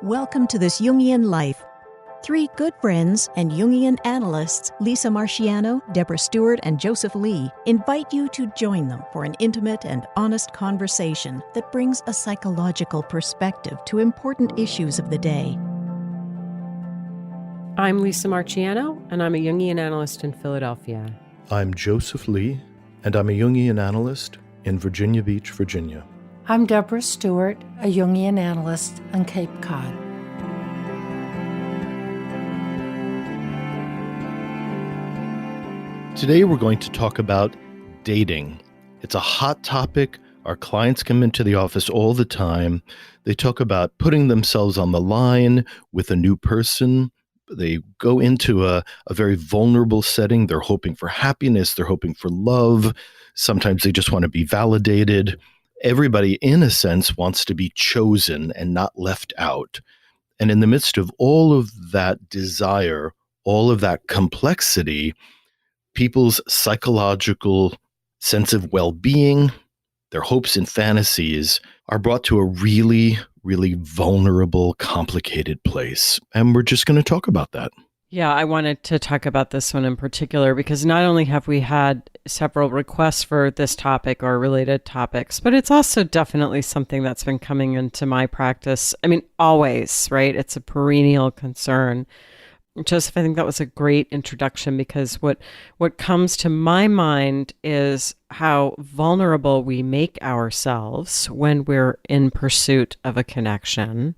Welcome to This Jungian Life. Three good friends and Jungian analysts, Lisa Marciano, Deborah Stewart, and Joseph Lee, invite you to join them for an intimate and honest conversation that brings a psychological perspective to important issues of the day. I'm Lisa Marciano, and I'm a Jungian analyst in Philadelphia. I'm Joseph Lee, and I'm a Jungian analyst in Virginia Beach, Virginia. I'm Deborah Stewart, a Jungian analyst on Cape Cod. Today we're going to talk about dating. It's a hot topic. Our clients come into the office all the time. They talk about putting themselves on the line with a new person. They go into a very vulnerable setting. They're hoping for happiness. They're hoping for love. Sometimes they just want to be validated. Everybody, in a sense, wants to be chosen and not left out. And in the midst of all of that desire, all of that complexity, people's psychological sense of well-being, their hopes and fantasies are brought to a really, really vulnerable, complicated place. And we're just going to talk about that. Yeah, I wanted to talk about this one in particular because not only have we had several requests for this topic or related topics, but it's also definitely something that's been coming into my practice. I mean, always, right? It's a perennial concern. Joseph, I think that was a great introduction because what comes to my mind is how vulnerable we make ourselves when we're in pursuit of a connection,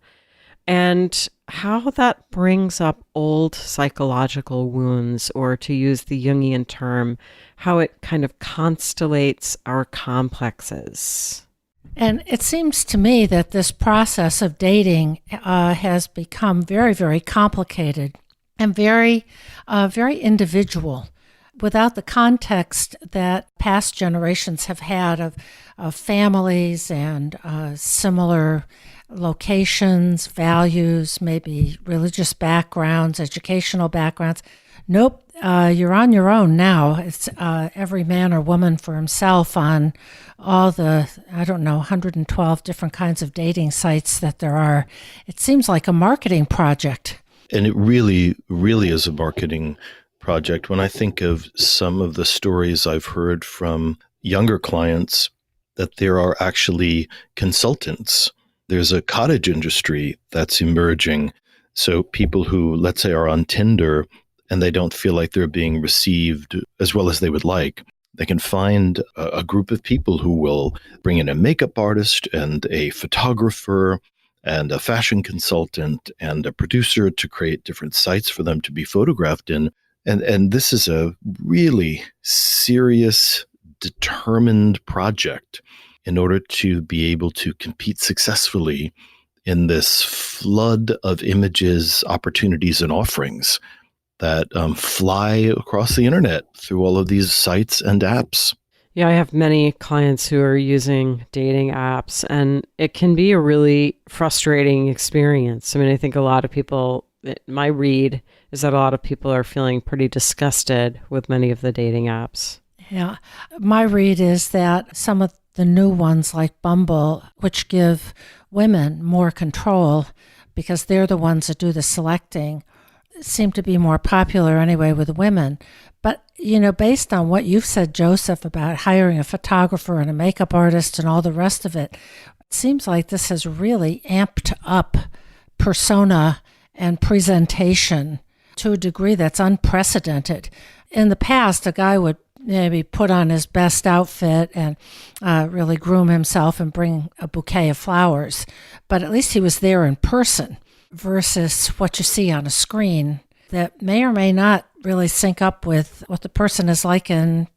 and how that brings up old psychological wounds, or to use the Jungian term, how it kind of constellates our complexes. And it seems to me that this process of dating has become very, very complicated and very individual, without the context that past generations have had of families and similar locations, values, maybe religious backgrounds, educational backgrounds. Nope, you're on your own now. It's every man or woman for himself on all the, 112 different kinds of dating sites that there are. It seems like a marketing project. And it really, really is a marketing project. When I think of some of the stories I've heard from younger clients, that there are actually consultants. There's a cottage industry that's emerging. So people who, let's say, are on Tinder and they don't feel like they're being received as well as they would like, they can find a group of people who will bring in a makeup artist and a photographer and a fashion consultant and a producer to create different sites for them to be photographed in. And this is a really serious, determined project in order to be able to compete successfully in this flood of images, opportunities, and offerings that fly across the internet through all of these sites and apps. Yeah, I have many clients who are using dating apps, and it can be a really frustrating experience. I mean, I think a lot of people, my read is that a lot of people are feeling pretty disgusted with many of the dating apps. Yeah, my read is that some of the new ones like Bumble, which give women more control because they're the ones that do the selecting, seem to be more popular anyway with women. But, based on what you've said, Joseph, about hiring a photographer and a makeup artist and all the rest of it, it seems like this has really amped up persona and presentation to a degree that's unprecedented. In the past, a guy would maybe put on his best outfit and really groom himself and bring a bouquet of flowers. But at least he was there in person versus what you see on a screen that may or may not really sync up with what the person is like in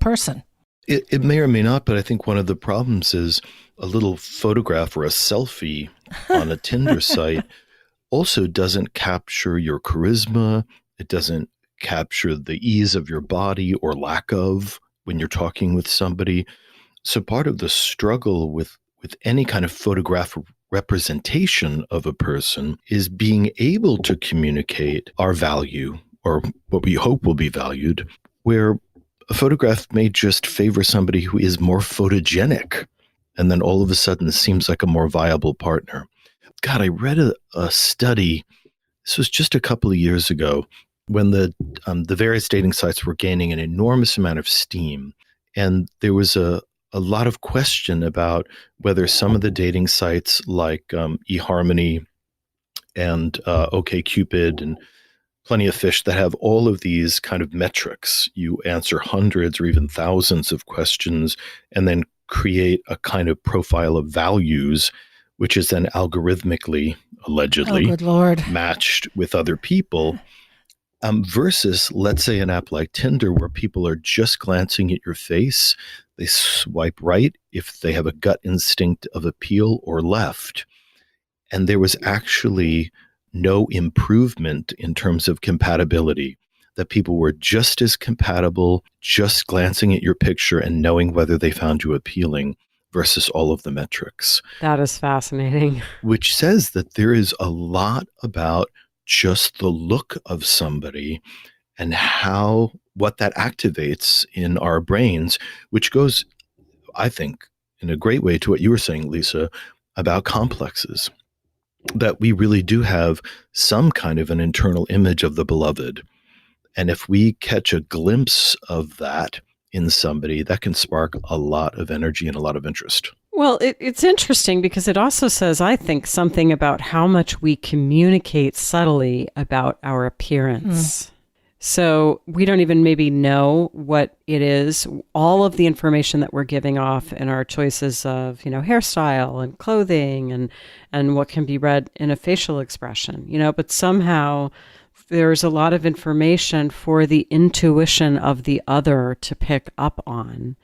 person. It may or may not, but I think one of the problems is a little photograph or a selfie on a Tinder site also doesn't capture your charisma. It doesn't capture the ease of your body or lack of when you're talking with somebody. So part of the struggle with any kind of photograph representation of a person is being able to communicate our value, or what we hope will be valued, where a photograph may just favor somebody who is more photogenic and then all of a sudden seems like a more viable partner. God, I read a study. This was just a couple of years ago when the various dating sites were gaining an enormous amount of steam, and there was a lot of question about whether some of the dating sites like eHarmony and OkCupid and Plenty of Fish that have all of these kind of metrics. You answer hundreds or even thousands of questions and then create a kind of profile of values, which is then algorithmically, allegedly, good Lord, matched with other people, versus, let's say, an app like Tinder, where people are just glancing at your face. They swipe right if they have a gut instinct of appeal, or left. And there was actually no improvement in terms of compatibility, that people were just as compatible, just glancing at your picture and knowing whether they found you appealing, versus all of the metrics. That is fascinating. Which says that there is a lot about just the look of somebody and what that activates in our brains, which goes, I think, in a great way to what you were saying, Lisa, about complexes. That we really do have some kind of an internal image of the beloved. And if we catch a glimpse of that in somebody, that can spark a lot of energy and a lot of interest. Well, it's interesting because it also says, I think, something about how much we communicate subtly about our appearance. So we don't even maybe know what it is. All of the information that we're giving off in our choices of, hairstyle and clothing and what can be read in a facial expression, but somehow there's a lot of information for the intuition of the other to pick up on.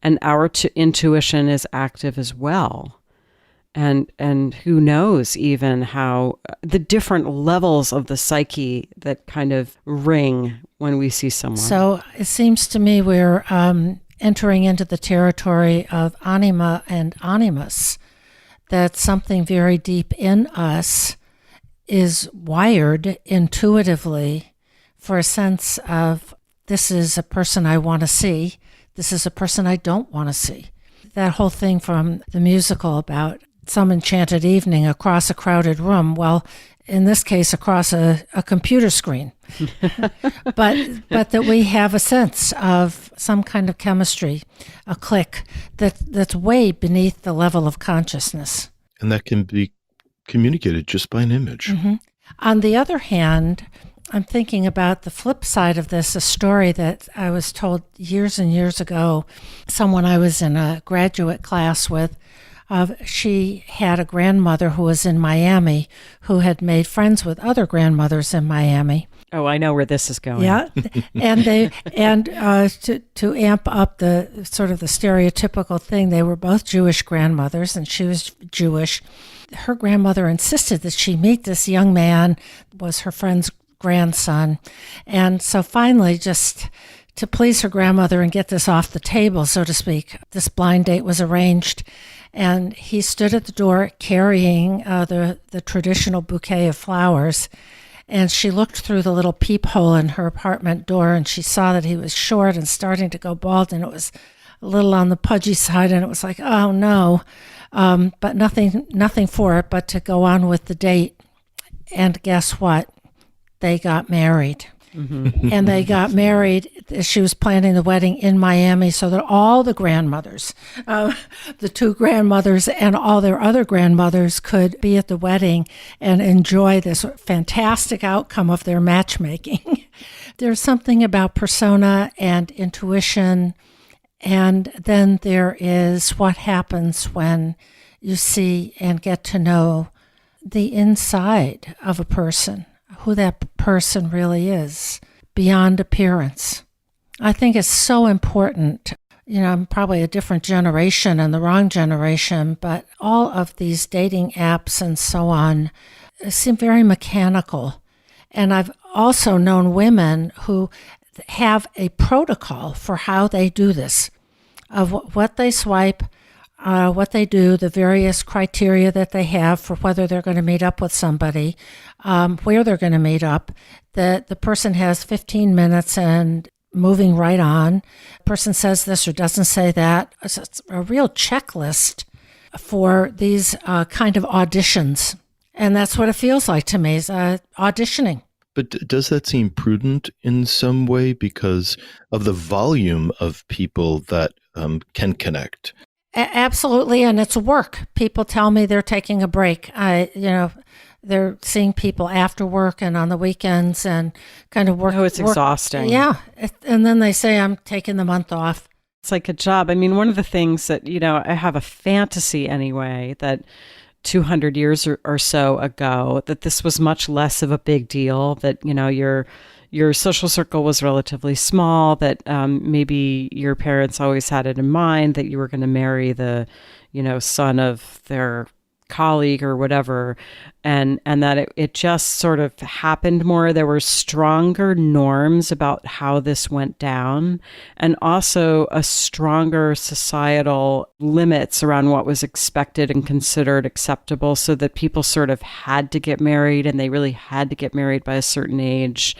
And our intuition is active as well. And who knows even how the different levels of the psyche that kind of ring when we see someone. So it seems to me we're entering into the territory of anima and animus, that something very deep in us is wired intuitively for a sense of, this is a person I want to see, this is a person I don't want to see. That whole thing from the musical about some enchanted evening across a crowded room. Well, in this case, across a computer screen. but that we have a sense of some kind of chemistry, a click that's way beneath the level of consciousness. And that can be communicated just by an image. Mm-hmm. On the other hand, I'm thinking about the flip side of this, a story that I was told years and years ago. Someone I was in a graduate class with, she had a grandmother who was in Miami who had made friends with other grandmothers in Miami. Oh, I know where this is going. Yeah, and to amp up the sort of the stereotypical thing, they were both Jewish grandmothers, and she was Jewish. Her grandmother insisted that she meet this young man, was her friend's grandson, and so finally, just to please her grandmother and get this off the table, so to speak, this blind date was arranged. And he stood at the door carrying the traditional bouquet of flowers. And she looked through the little peephole in her apartment door, and she saw that he was short and starting to go bald, and it was a little on the pudgy side, and it was like, oh no. But nothing for it but to go on with the date. And guess what? They got married. Mm-hmm. And they got married. She was planning the wedding in Miami so that all the grandmothers, the two grandmothers and all their other grandmothers could be at the wedding and enjoy this fantastic outcome of their matchmaking. There's something about persona and intuition, and then there is what happens when you see and get to know the inside of a person, who that person really is, beyond appearance. I think it's so important. I'm probably a different generation and the wrong generation, but all of these dating apps and so on seem very mechanical. And I've also known women who have a protocol for how they do this, of what they swipe, what they do, the various criteria that they have for whether they're going to meet up with somebody, where they're going to meet up, that the person has 15 minutes and moving right on. The person says this or doesn't say that. It's a real checklist for these kind of auditions. And that's what it feels like to me, is auditioning. But does that seem prudent in some way because of the volume of people that can connect? Absolutely, and it's work. People tell me they're taking a break. They're seeing people after work and on the weekends and kind of work. Oh, it's exhausting. Yeah, and then they say, I'm taking the month off. It's like a job. I mean, one of the things that, I have a fantasy anyway, that 200 years or so ago, that this was much less of a big deal, that, your social circle was relatively small, that maybe your parents always had it in mind that you were going to marry the, son of their colleague or whatever, and that it just sort of happened more. There were stronger norms about how this went down, and also a stronger societal limits around what was expected and considered acceptable, so that people sort of had to get married, and they really had to get married by a certain age.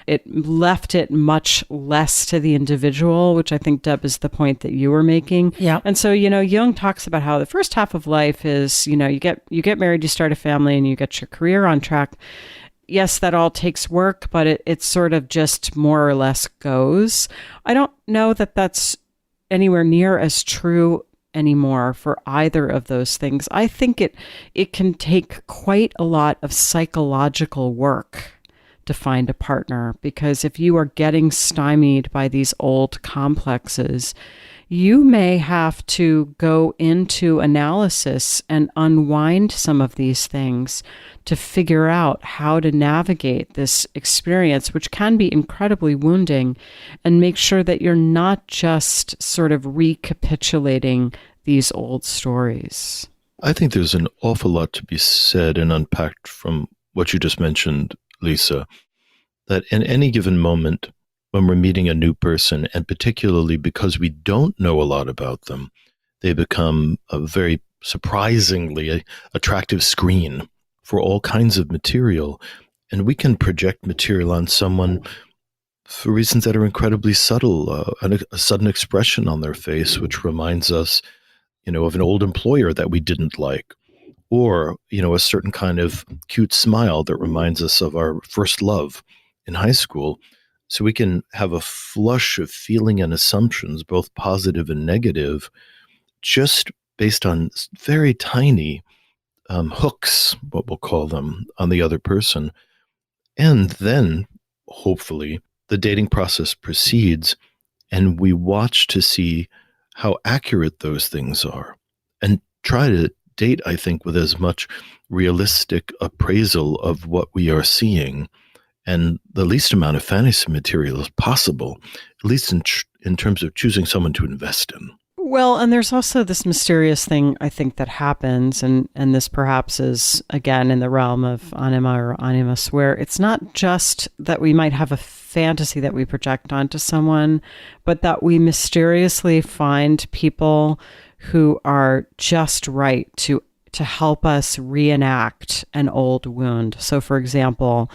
It left it much less to the individual, which I think, Deb, is the point that you were making. Yeah. And so, Jung talks about how the first half of life is, you get married, you start a family, and you get your career on track. Yes, that all takes work, but it sort of just more or less goes. I don't know that that's anywhere near as true anymore for either of those things. I think it can take quite a lot of psychological work to find a partner, because if you are getting stymied by these old complexes, you may have to go into analysis and unwind some of these things to figure out how to navigate this experience, which can be incredibly wounding, and make sure that you're not just sort of recapitulating these old stories. I think there's an awful lot to be said and unpacked from what you just mentioned, Lisa, that in any given moment when we're meeting a new person, and particularly because we don't know a lot about them, they become a very surprisingly attractive screen for all kinds of material. And we can project material on someone for reasons that are incredibly subtle, a sudden expression on their face, which reminds us, of an old employer that we didn't like, or, a certain kind of cute smile that reminds us of our first love in high school. So we can have a flush of feeling and assumptions, both positive and negative, just based on very tiny hooks, what we'll call them, on the other person. And then, hopefully, the dating process proceeds, and we watch to see how accurate those things are, and try to date, I think, with as much realistic appraisal of what we are seeing and the least amount of fantasy material as possible, at least in terms of choosing someone to invest in. Well, and there's also this mysterious thing, I think, that happens, and this perhaps is, again, in the realm of anima or animus, where it's not just that we might have a fantasy that we project onto someone, but that we mysteriously find people who are just right to help us reenact an old wound. So, for example,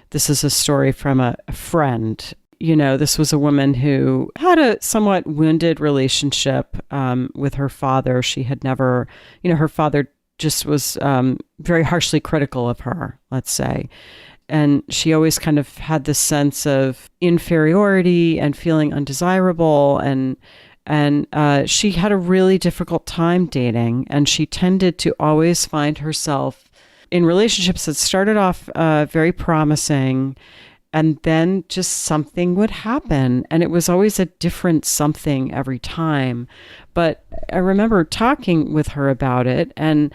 this is a story from a friend. This was a woman who had a somewhat wounded relationship with her father. She had never, her father just was very harshly critical of her, let's say. And she always kind of had this sense of inferiority and feeling undesirable. And she had a really difficult time dating. And she tended to always find herself in relationships that started off very promising, and then just something would happen. And it was always a different something every time. But I remember talking with her about it, and,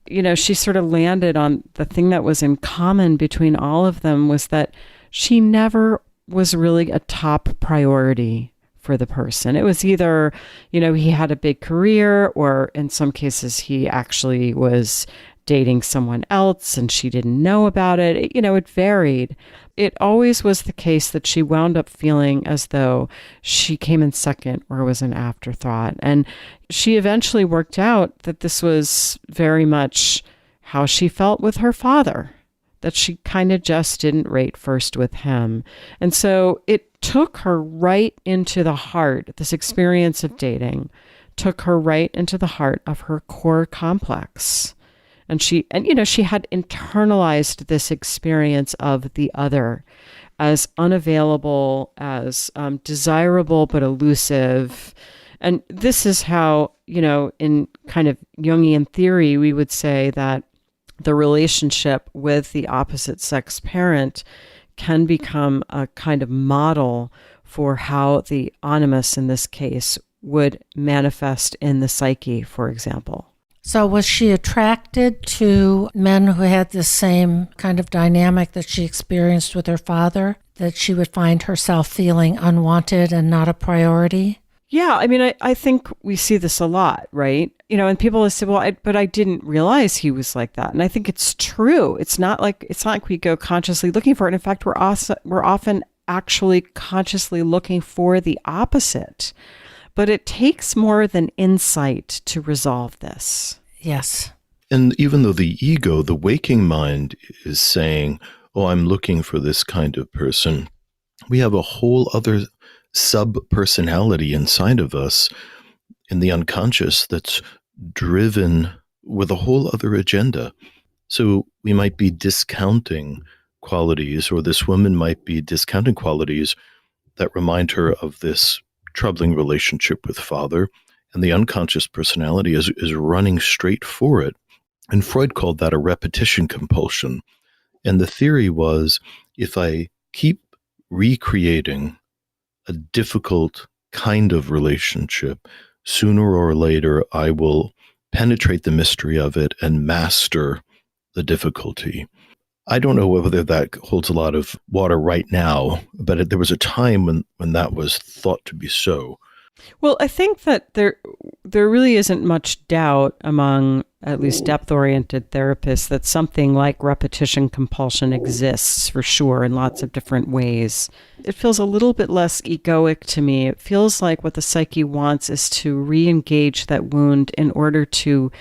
she sort of landed on the thing that was in common between all of them was that she never was really a top priority for the person. It was either, he had a big career, or in some cases he actually was dating someone else and she didn't know about it. It varied. It always was the case that she wound up feeling as though she came in second or was an afterthought. And she eventually worked out that this was very much how she felt with her father, that she kind of just didn't rate first with him. And so it took her right into the heart. This experience of dating took her right into the heart of her core complex. And she had internalized this experience of the other as unavailable, as desirable but elusive. And this is how, in kind of Jungian theory, we would say that the relationship with the opposite sex parent can become a kind of model for how the animus in this case would manifest in the psyche, for example. So was she attracted to men who had the same kind of dynamic that she experienced with her father, that she would find herself feeling unwanted and not a priority? Yeah, I mean, I think we see this a lot, right? And people will say, well, but I didn't realize he was like that. And I think it's true. It's not like we go consciously looking for it. In fact, we're often actually consciously looking for the opposite. But it takes more than insight to resolve this. Yes. And even though the ego, the waking mind, is saying, oh, I'm looking for this kind of person, we have a whole other sub-personality inside of us in the unconscious that's driven with a whole other agenda. So we might be discounting qualities, or this woman might be discounting qualities that remind her of this troubling relationship with father, and the unconscious personality is running straight for it. And Freud called that a repetition compulsion. And the theory was, if I keep recreating a difficult kind of relationship, sooner or later I will penetrate the mystery of it and master the difficulty. I don't know whether that holds a lot of water right now, but there was a time when that was thought to be so. Well, I think that there really isn't much doubt among at least depth-oriented therapists that something like repetition compulsion exists for sure in lots of different ways. It feels a little bit less egoic to me. It feels like what the psyche wants is to re-engage that wound in order to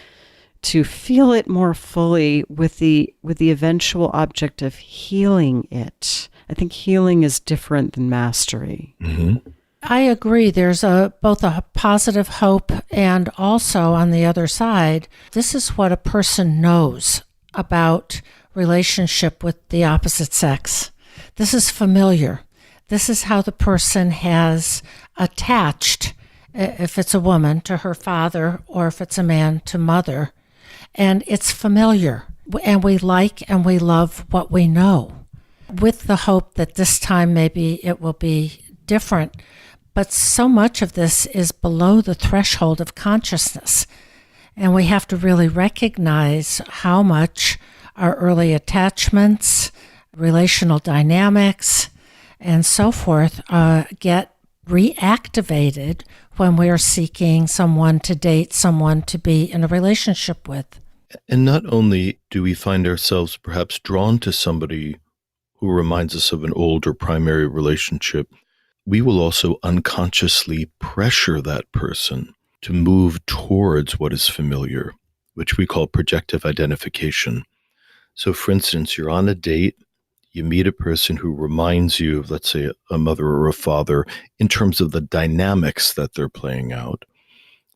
feel it more fully with the eventual object of healing it. I think healing is different than mastery. Mm-hmm. I agree. There's both a positive hope and also on the other side, this is what a person knows about relationship with the opposite sex. This is familiar. This is how the person has attached, if it's a woman, to her father, or if it's a man, to mother. And it's familiar. And we like and we love what we know, with the hope that this time maybe it will be different. But so much of this is below the threshold of consciousness. And we have to really recognize how much our early attachments, relational dynamics, and so forth get reactivated when we're seeking someone to date, someone to be in a relationship with. And not only do we find ourselves perhaps drawn to somebody who reminds us of an older primary relationship, we will also unconsciously pressure that person to move towards what is familiar, which we call projective identification. So, for instance, you're on a date, you meet a person who reminds you of, let's say, a mother or a father in terms of the dynamics that they're playing out.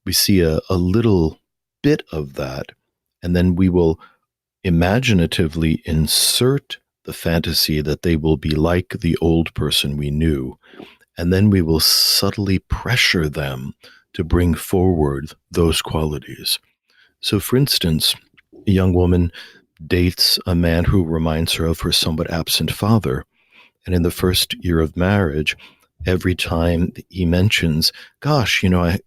We see a little bit of that, and then we will imaginatively insert the fantasy that they will be like the old person we knew. And then we will subtly pressure them to bring forward those qualities. So, for instance, a young woman dates a man who reminds her of her somewhat absent father. And in the first year of marriage, every time he mentions, gosh, I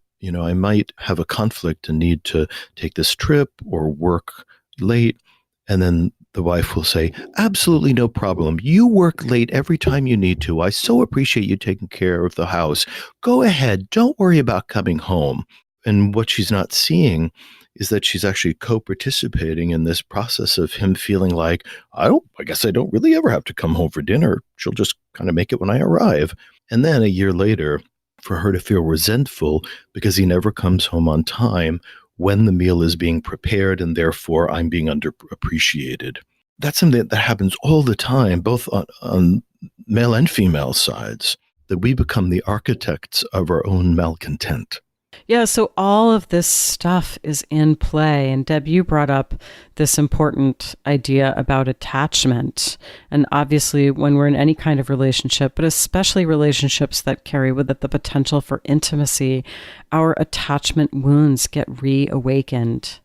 might have a conflict and need to take this trip or work late. And then the wife will say, absolutely no problem. You work late every time you need to. I so appreciate you taking care of the house. Go ahead. Don't worry about coming home. And what she's not seeing is that she's actually co-participating in this process of him feeling like, I guess I don't really ever have to come home for dinner. She'll just kind of make it when I arrive. And then a year later, for her to feel resentful because he never comes home on time when the meal is being prepared, and therefore I'm being underappreciated. That's something that happens all the time, both on male and female sides, that we become the architects of our own malcontent. Yeah, so all of this stuff is in play. And Deb, you brought up this important idea about attachment. And obviously, when we're in any kind of relationship, but especially relationships that carry with it the potential for intimacy, our attachment wounds get reawakened.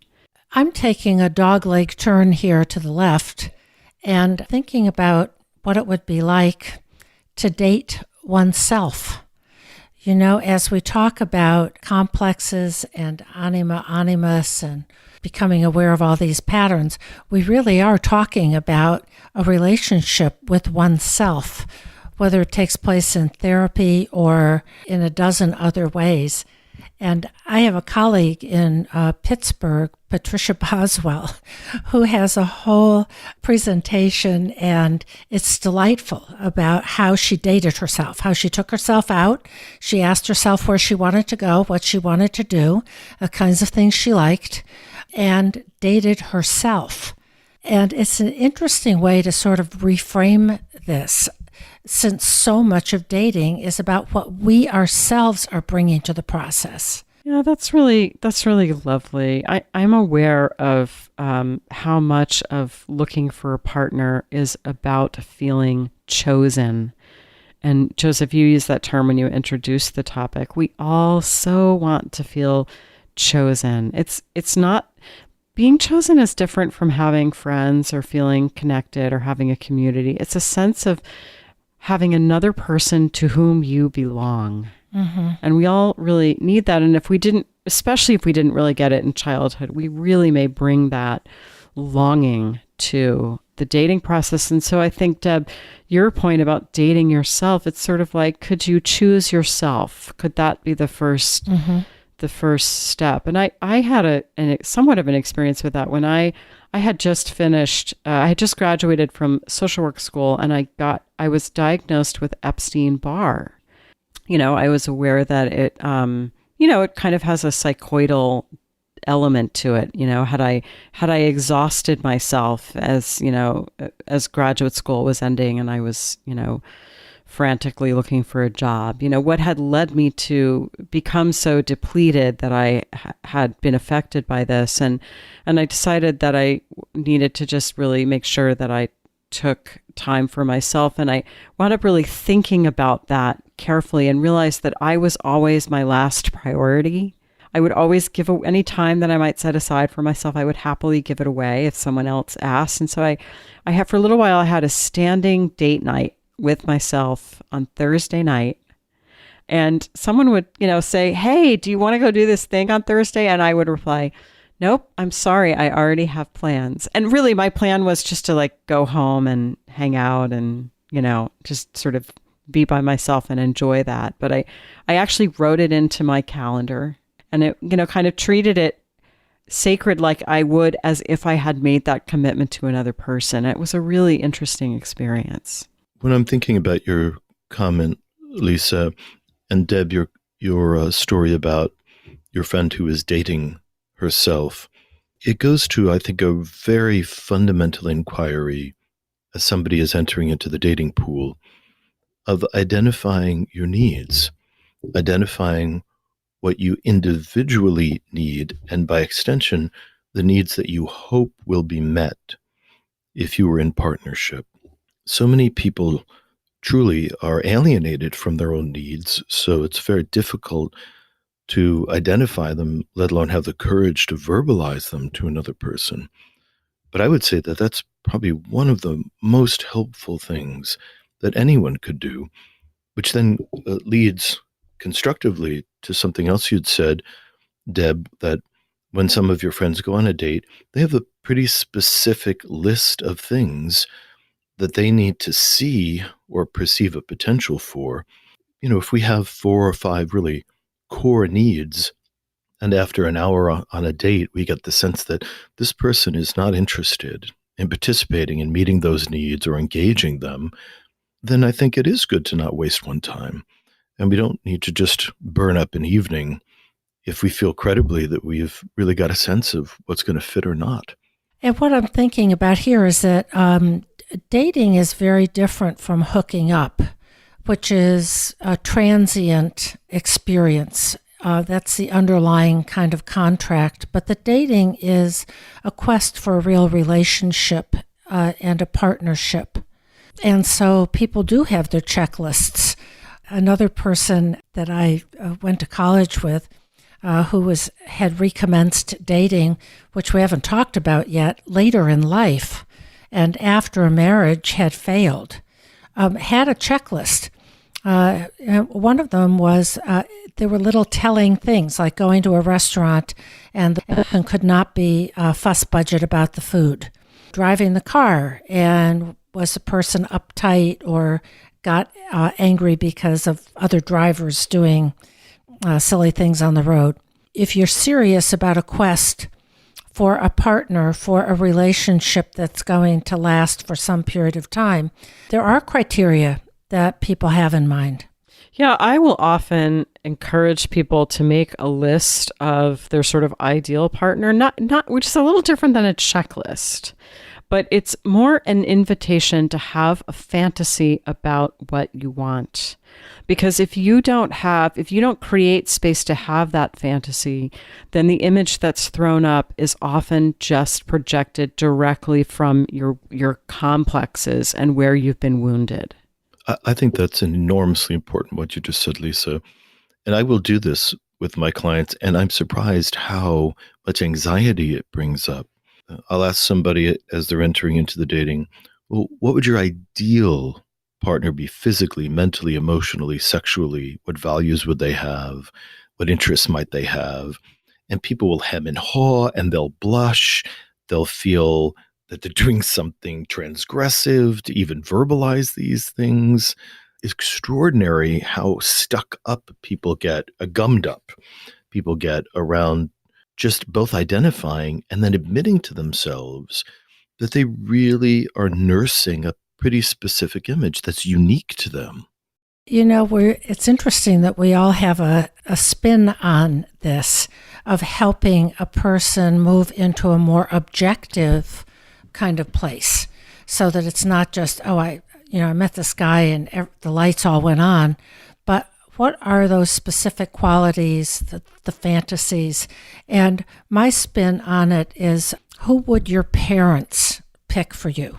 I'm taking a dogleg turn here to the left and thinking about what it would be like to date oneself. You know, as we talk about complexes and anima animus and becoming aware of all these patterns, we really are talking about a relationship with oneself, whether it takes place in therapy or in a dozen other ways. And I have a colleague in Pittsburgh, Patricia Boswell, who has a whole presentation, and it's delightful, about how she dated herself, how she took herself out. She asked herself where she wanted to go, what she wanted to do, the kinds of things she liked, and dated herself. And it's an interesting way to sort of reframe this, since so much of dating is about what we ourselves are bringing to the process. Yeah, that's really lovely. I'm aware of how much of looking for a partner is about feeling chosen. And Joseph, you used that term when you introduced the topic. We all so want to feel chosen. It's not, being chosen is different from having friends or feeling connected or having a community. It's a sense of having another person to whom you belong. Mm-hmm. And we all really need that. And especially if we didn't really get it in childhood, we really may bring that longing to the dating process. And so I think, Deb, your point about dating yourself, it's sort of like, could you choose yourself? Could that be the first step? And I had somewhat of an experience with that when I had just finished, I had just graduated from social work school, and I was diagnosed with Epstein-Barr. You know, I was aware that it, it kind of has a psychoidal element to it. You know, had I exhausted myself as graduate school was ending and I was, frantically looking for a job, what had led me to become so depleted that I had been affected by this. And I decided that I needed to just really make sure that I took time for myself. And I wound up really thinking about that carefully and realized that I was always my last priority. I would always give any time that I might set aside for myself, I would happily give it away if someone else asked. And so I had, for a little while, I had a standing date night with myself on Thursday night. And someone would, say, "Hey, do you want to go do this thing on Thursday?" And I would reply, "Nope, I'm sorry. I already have plans." And really my plan was just to go home and hang out and, just sort of be by myself and enjoy that. But I actually wrote it into my calendar, and it, kind of treated it sacred, like I would as if I had made that commitment to another person. It was a really interesting experience. When I'm thinking about your comment, Lisa, and Deb, your story about your friend who is dating herself, it goes to, I think, a very fundamental inquiry as somebody is entering into the dating pool of identifying your needs, identifying what you individually need, and by extension, the needs that you hope will be met if you were in partnership. So many people truly are alienated from their own needs, so it's very difficult to identify them, let alone have the courage to verbalize them to another person. But I would say that that's probably one of the most helpful things that anyone could do, which then leads constructively to something else you'd said, Deb, that when some of your friends go on a date, they have a pretty specific list of things that they need to see or perceive a potential for. If we have 4 or 5 really core needs, and after an hour on a date, we get the sense that this person is not interested in participating in meeting those needs or engaging them, then I think it is good to not waste one time. And we don't need to just burn up an evening if we feel credibly that we've really got a sense of what's going to fit or not. And what I'm thinking about here is that dating is very different from hooking up, which is a transient experience. That's the underlying kind of contract. But the dating is a quest for a real relationship and a partnership. And so people do have their checklists. Another person that I went to college with who had recommenced dating, which we haven't talked about yet, later in life, and after a marriage had failed, had a checklist. One of them was there were little telling things, like going to a restaurant and the person could not be fuss budget about the food. Driving the car, and was the person uptight or got angry because of other drivers doing silly things on the road. If you're serious about a quest for a partner, for a relationship that's going to last for some period of time, there are criteria that people have in mind. Yeah, I will often encourage people to make a list of their sort of ideal partner, not which is a little different than a checklist, but it's more an invitation to have a fantasy about what you want. Because if you don't create space to have that fantasy, then the image that's thrown up is often just projected directly from your complexes and where you've been wounded. I think that's enormously important, what you just said, Lisa. And I will do this with my clients, and I'm surprised how much anxiety it brings up. I'll ask somebody as they're entering into the dating, well, what would your ideal partner be physically, mentally, emotionally, sexually? What values would they have? What interests might they have? And people will hem and haw, and they'll blush. They'll feel that they're doing something transgressive to even verbalize these things. It's extraordinary how stuck up people get, gummed up people get around just both identifying and then admitting to themselves that they really are nursing a pretty specific image that's unique to them. You know, it's interesting that we all have a spin on this of helping a person move into a more objective kind of place, so that it's not just, I met this guy and the lights all went on, but what are those specific qualities, the fantasies? And my spin on it is, who would your parents pick for you?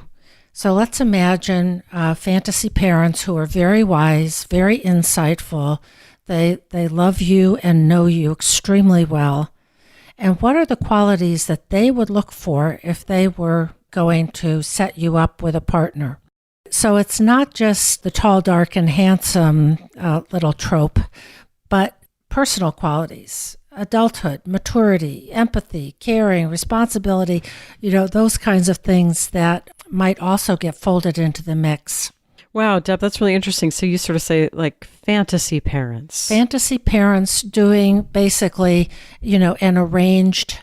So let's imagine fantasy parents who are very wise, very insightful. They love you and know you extremely well. And what are the qualities that they would look for if they were going to set you up with a partner? So it's not just the tall, dark, and handsome little trope, but personal qualities, adulthood, maturity, empathy, caring, responsibility, those kinds of things that might also get folded into the mix. Wow, Deb, that's really interesting. So you sort of say like fantasy parents. Fantasy parents doing basically, an arranged...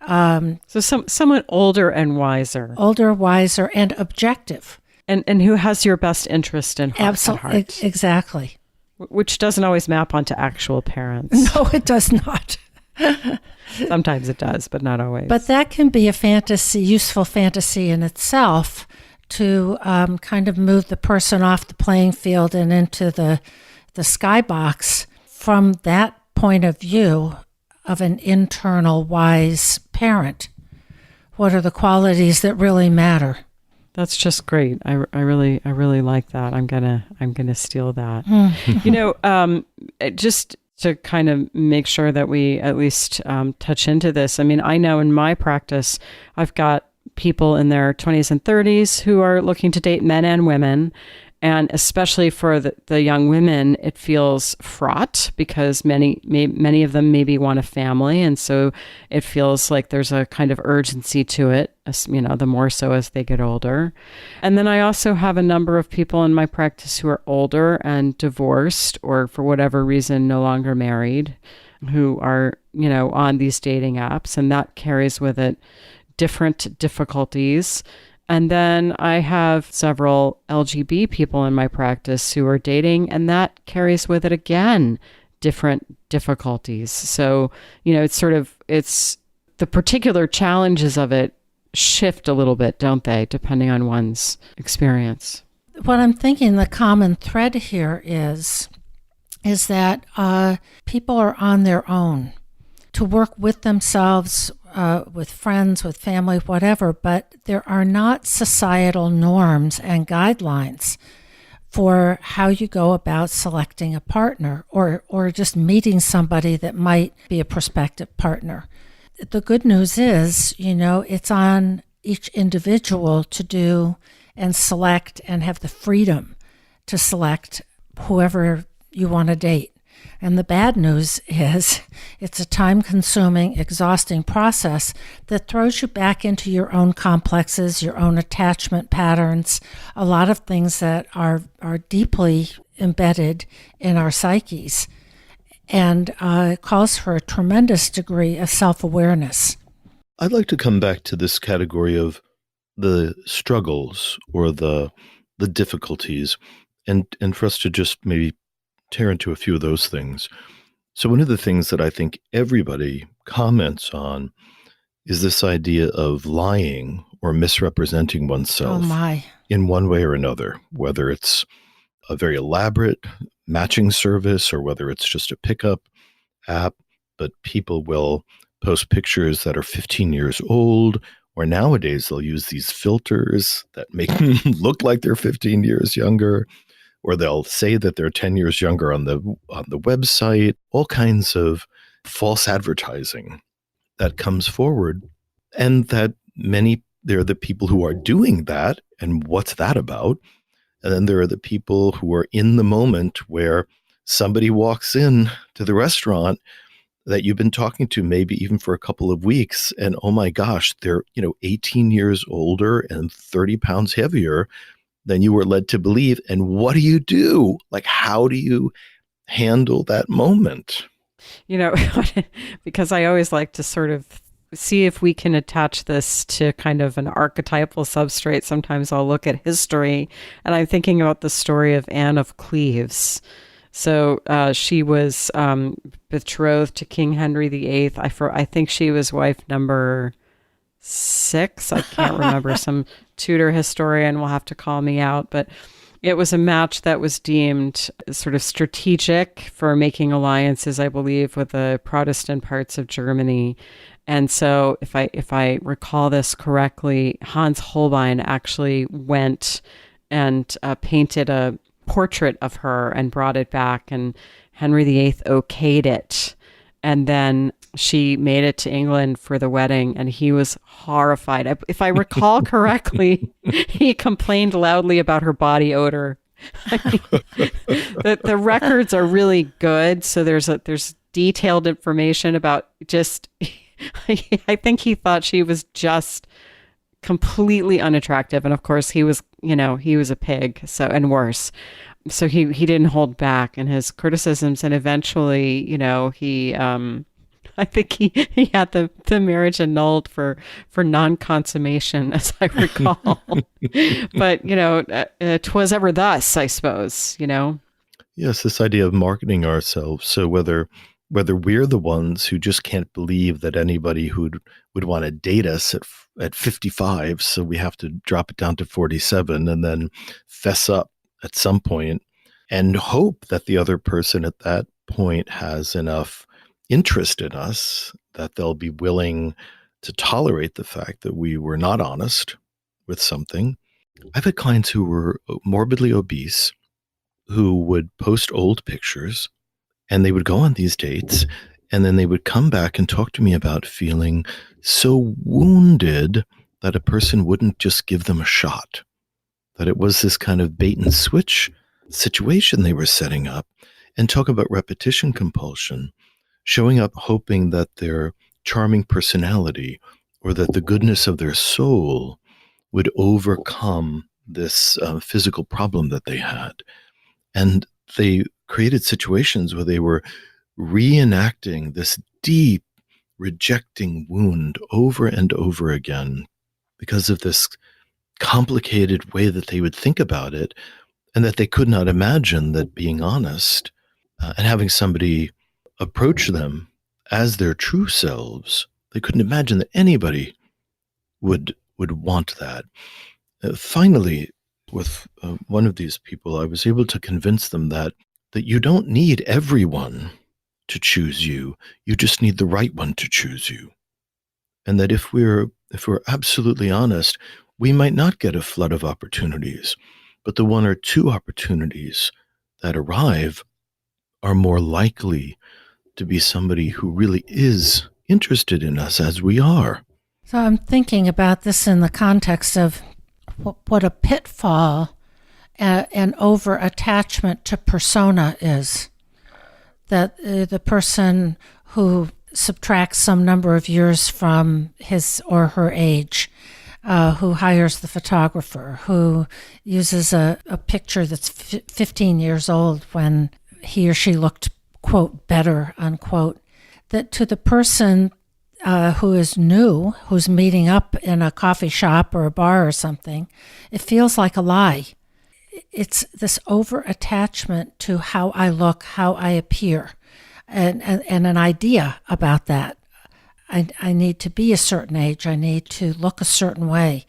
so someone older and wiser. Older, wiser, and objective. And who has your best interest in heart. Absolutely, exactly. Which doesn't always map onto actual parents. No, it does not. Sometimes it does, but not always. But that can be a fantasy, useful fantasy in itself, to kind of move the person off the playing field and into the skybox from that point of view of an internal, wise parent. What are the qualities that really matter? That's just great. I really like that. I'm gonna steal that. Just to kind of make sure that we at least touch into this. I mean, I know in my practice, I've got people in their 20s and 30s who are looking to date men and women. And especially for the young women, it feels fraught because many of them maybe want a family. And so it feels like there's a kind of urgency to it, the more so as they get older. And then I also have a number of people in my practice who are older and divorced or for whatever reason no longer married, who are, on these dating apps. And that carries with it different difficulties. And then I have several LGBT people in my practice who are dating, and that carries with it, again, different difficulties. So, it's the particular challenges of it shift a little bit, don't they, depending on one's experience. What I'm thinking the common thread here is is that people are on their own to work with themselves, with friends, with family, whatever, but there are not societal norms and guidelines for how you go about selecting a partner or just meeting somebody that might be a prospective partner. The good news is, it's on each individual to do and select and have the freedom to select whoever you want to date. And the bad news is it's a time-consuming, exhausting process that throws you back into your own complexes, your own attachment patterns, a lot of things that are deeply embedded in our psyches, and calls for a tremendous degree of self-awareness. I'd like to come back to this category of the struggles or the difficulties, and for us to just maybe tear into a few of those things. So one of the things that I think everybody comments on is this idea of lying or misrepresenting oneself in one way or another, whether it's a very elaborate matching service or whether it's just a pickup app, but people will post pictures that are 15 years old, or nowadays they'll use these filters that make them look like they're 15 years younger, or they'll say that they're 10 years younger on the website, all kinds of false advertising that comes forward. And that there are the people who are doing that, and what's that about? And then there are the people who are in the moment where somebody walks in to the restaurant that you've been talking to maybe even for a couple of weeks, and oh my gosh, they're 18 years older and 30 pounds heavier than you were led to believe. And what do you do? Like, how do you handle that moment? Because I always like to sort of see if we can attach this to kind of an archetypal substrate. Sometimes I'll look at history, and I'm thinking about the story of Anne of Cleves. So she was betrothed to King Henry VIII. I think she was wife number 6. I can't remember. Some Tudor historian will have to call me out, but it was a match that was deemed sort of strategic for making alliances, I believe, with the Protestant parts of Germany. And so if I recall this correctly, Hans Holbein actually went and painted a portrait of her and brought it back, and Henry VIII okayed it. And then she made it to England for the wedding, and he was horrified. If I recall correctly, he complained loudly about her body odor. The records are really good, so there's detailed information about just. I think he thought she was just completely unattractive, and of course he was a pig, so, and worse. So he didn't hold back in his criticisms, and eventually, he I think he had the marriage annulled for non-consummation, as I recall. But 'twas ever thus, I suppose. Yes, this idea of marketing ourselves. So whether we're the ones who just can't believe that anybody who would want to date us at 55, so we have to drop it down to 47 and then fess up at some point and hope that the other person at that point has enough interest in us that they'll be willing to tolerate the fact that we were not honest with something. I've had clients who were morbidly obese who would post old pictures, and they would go on these dates, and then they would come back and talk to me about feeling so wounded that a person wouldn't just give them a shot, that it was this kind of bait and switch situation they were setting up, and talk about repetition compulsion, showing up hoping that their charming personality or that the goodness of their soul would overcome this physical problem that they had. And they created situations where they were reenacting this deep, rejecting wound over and over again because of this complicated way that they would think about it, and that they could not imagine that being honest and having somebody approach them as their true selves, they couldn't imagine that anybody would want that. Finally, with one of these people, I was able to convince them that that you don't need everyone to choose you. You just need the right one to choose you. And that if we're absolutely honest, we might not get a flood of opportunities, but the one or two opportunities that arrive are more likely to be somebody who really is interested in us as we are. So I'm thinking about this in the context of what a pitfall and over-attachment to persona is. That the person who subtracts some number of years from his or her age, who hires the photographer, who uses a picture that's 15 years old when he or she looked, quote, better, unquote, that to the person who is new, who's meeting up in a coffee shop or a bar or something, it feels like a lie. It's this over-attachment to how I look, how I appear, and an idea about that. I need to be a certain age. I need to look a certain way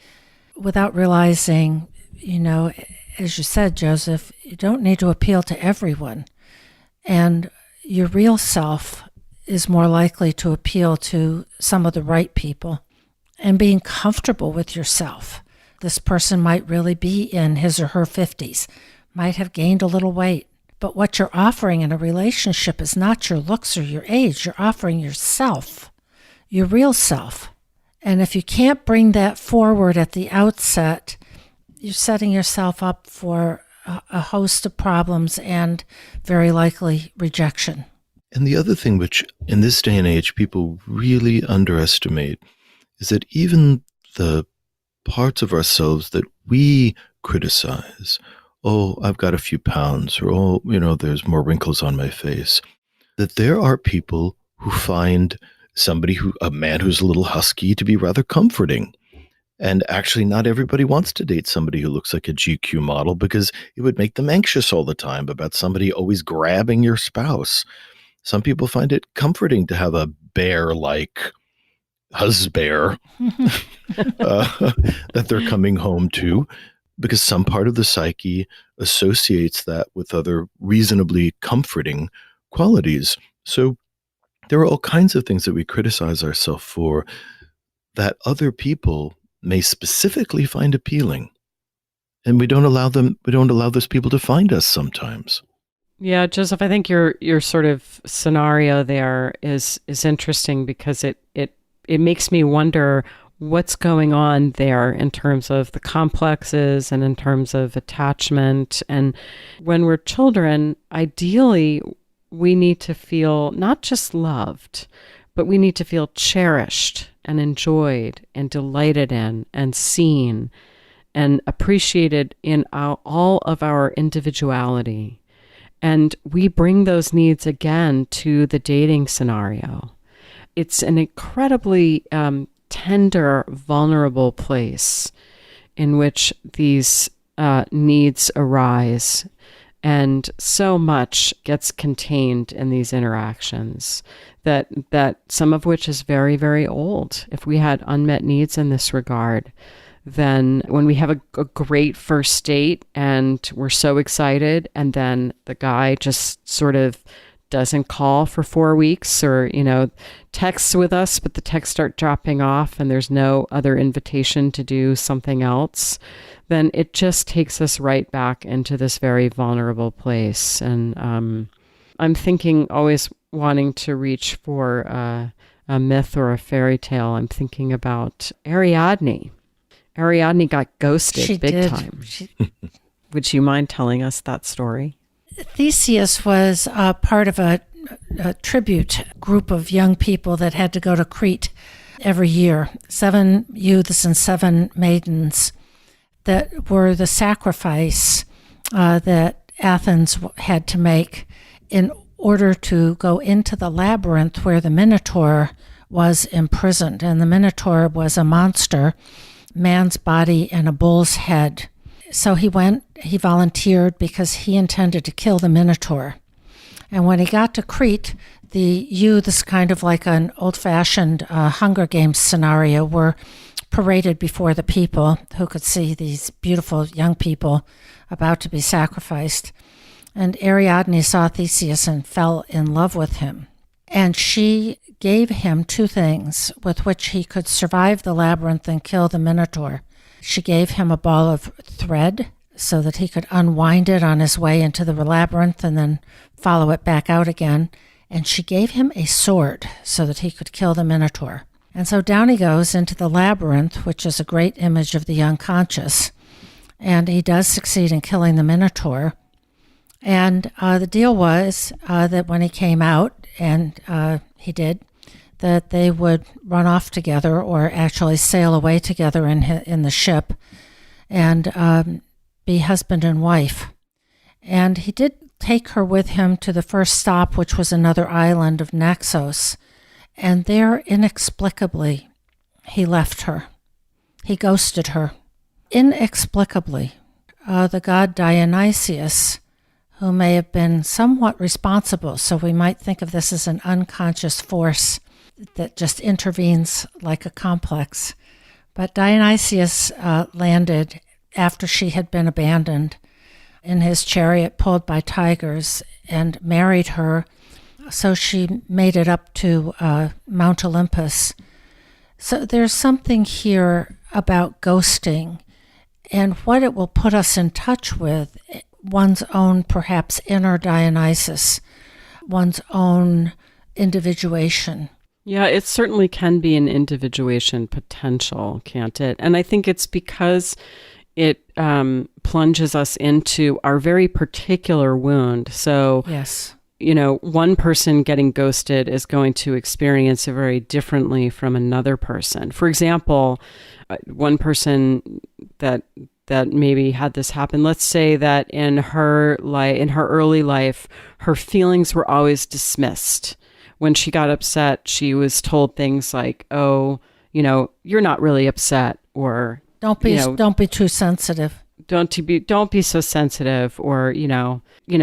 without realizing, as you said, Joseph, you don't need to appeal to everyone. And your real self is more likely to appeal to some of the right people. And being comfortable with yourself. This person might really be in his or her 50s, might have gained a little weight. But what you're offering in a relationship is not your looks or your age. You're offering yourself, your real self. And if you can't bring that forward at the outset, you're setting yourself up for a host of problems and very likely rejection. And the other thing which in this day and age people really underestimate is that even the parts of ourselves that we criticize, oh, I've got a few pounds, or, oh, there's more wrinkles on my face, that there are people who find a man who's a little husky to be rather comforting. And actually, not everybody wants to date somebody who looks like a GQ model because it would make them anxious all the time about somebody always grabbing your spouse. Some people find it comforting to have a bear-like husband that they're coming home to, because some part of the psyche associates that with other reasonably comforting qualities. So there are all kinds of things that we criticize ourselves for that other people may specifically find appealing. And we don't allow those people to find us sometimes. Yeah, Joseph, I think your sort of scenario there is interesting because it makes me wonder what's going on there in terms of the complexes and in terms of attachment. And when we're children, ideally, we need to feel not just loved, but we need to feel cherished and enjoyed and delighted in and seen and appreciated in all of our individuality. And we bring those needs again to the dating scenario. It's an incredibly tender, vulnerable place in which these needs arise. And so much gets contained in these interactions that some of which is very, very old. If we had unmet needs in this regard, then when we have a great first date and we're so excited, and then the guy just sort of doesn't call for 4 weeks, or, texts with us, but the texts start dropping off and there's no other invitation to do something else, then it just takes us right back into this very vulnerable place. And I'm thinking, always wanting to reach for a myth or a fairy tale. I'm thinking about Ariadne. Ariadne got ghosted big time. Would you mind telling us that story? Theseus was part of a tribute group of young people that had to go to Crete every year. 7 youths and 7 maidens that were the sacrifice that Athens had to make in order to go into the labyrinth where the Minotaur was imprisoned. And the Minotaur was a monster, man's body and a bull's head. So he volunteered because he intended to kill the Minotaur. And when he got to Crete, the youths, kind of like an old-fashioned Hunger Games scenario, were paraded before the people who could see these beautiful young people about to be sacrificed. And Ariadne saw Theseus and fell in love with him. And she gave him two things with which he could survive the labyrinth and kill the Minotaur. She gave him a ball of thread so that he could unwind it on his way into the labyrinth and then follow it back out again. And she gave him a sword so that he could kill the Minotaur. And so down he goes into the labyrinth, which is a great image of the unconscious. And he does succeed in killing the Minotaur. And the deal was that when he came out, and he did, that they would run off together or actually sail away together in the ship and be husband and wife. And he did take her with him to the first stop, which was another island of Naxos. And there, inexplicably, he left her. He ghosted her. Inexplicably. The god Dionysius, who may have been somewhat responsible, so we might think of this as an unconscious force that just intervenes like a complex. But Dionysius landed after she had been abandoned in his chariot pulled by tigers and married her. So she made it up to Mount Olympus. So there's something here about ghosting and what it will put us in touch with, one's own perhaps inner Dionysus, one's own individuation. Yeah, it certainly can be an individuation potential, can't it? And I think it's because it plunges us into our very particular wound. So, yes, one person getting ghosted is going to experience it very differently from another person. For example, one person that maybe had this happen, let's say that in her early life, her feelings were always dismissed. When she got upset, she was told things like, "Oh, you're not really upset," or don't be too sensitive. Don't be so sensitive, or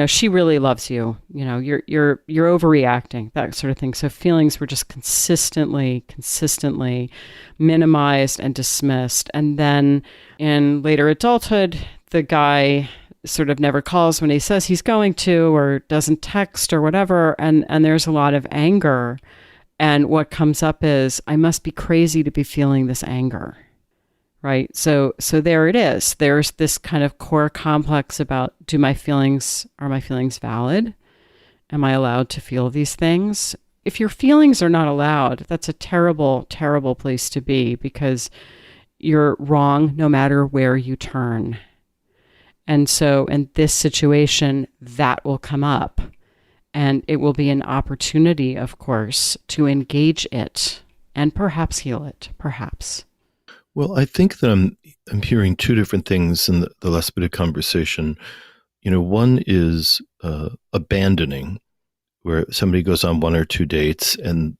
she really loves you. You're overreacting, that sort of thing. So feelings were just consistently minimized and dismissed. And then in later adulthood, the guy sort of never calls when he says he's going to, or doesn't text or whatever. And there's a lot of anger. And what comes up is, I must be crazy to be feeling this anger. Right. So there it is. There's this kind of core complex about, are my feelings valid? Am I allowed to feel these things? If your feelings are not allowed, that's a terrible, terrible place to be, because you're wrong no matter where you turn. And so in this situation, that will come up, and it will be an opportunity, of course, to engage it and perhaps heal it, perhaps. Well, I think that I'm hearing two different things in the last bit of conversation. One is abandoning, where somebody goes on one or two dates, and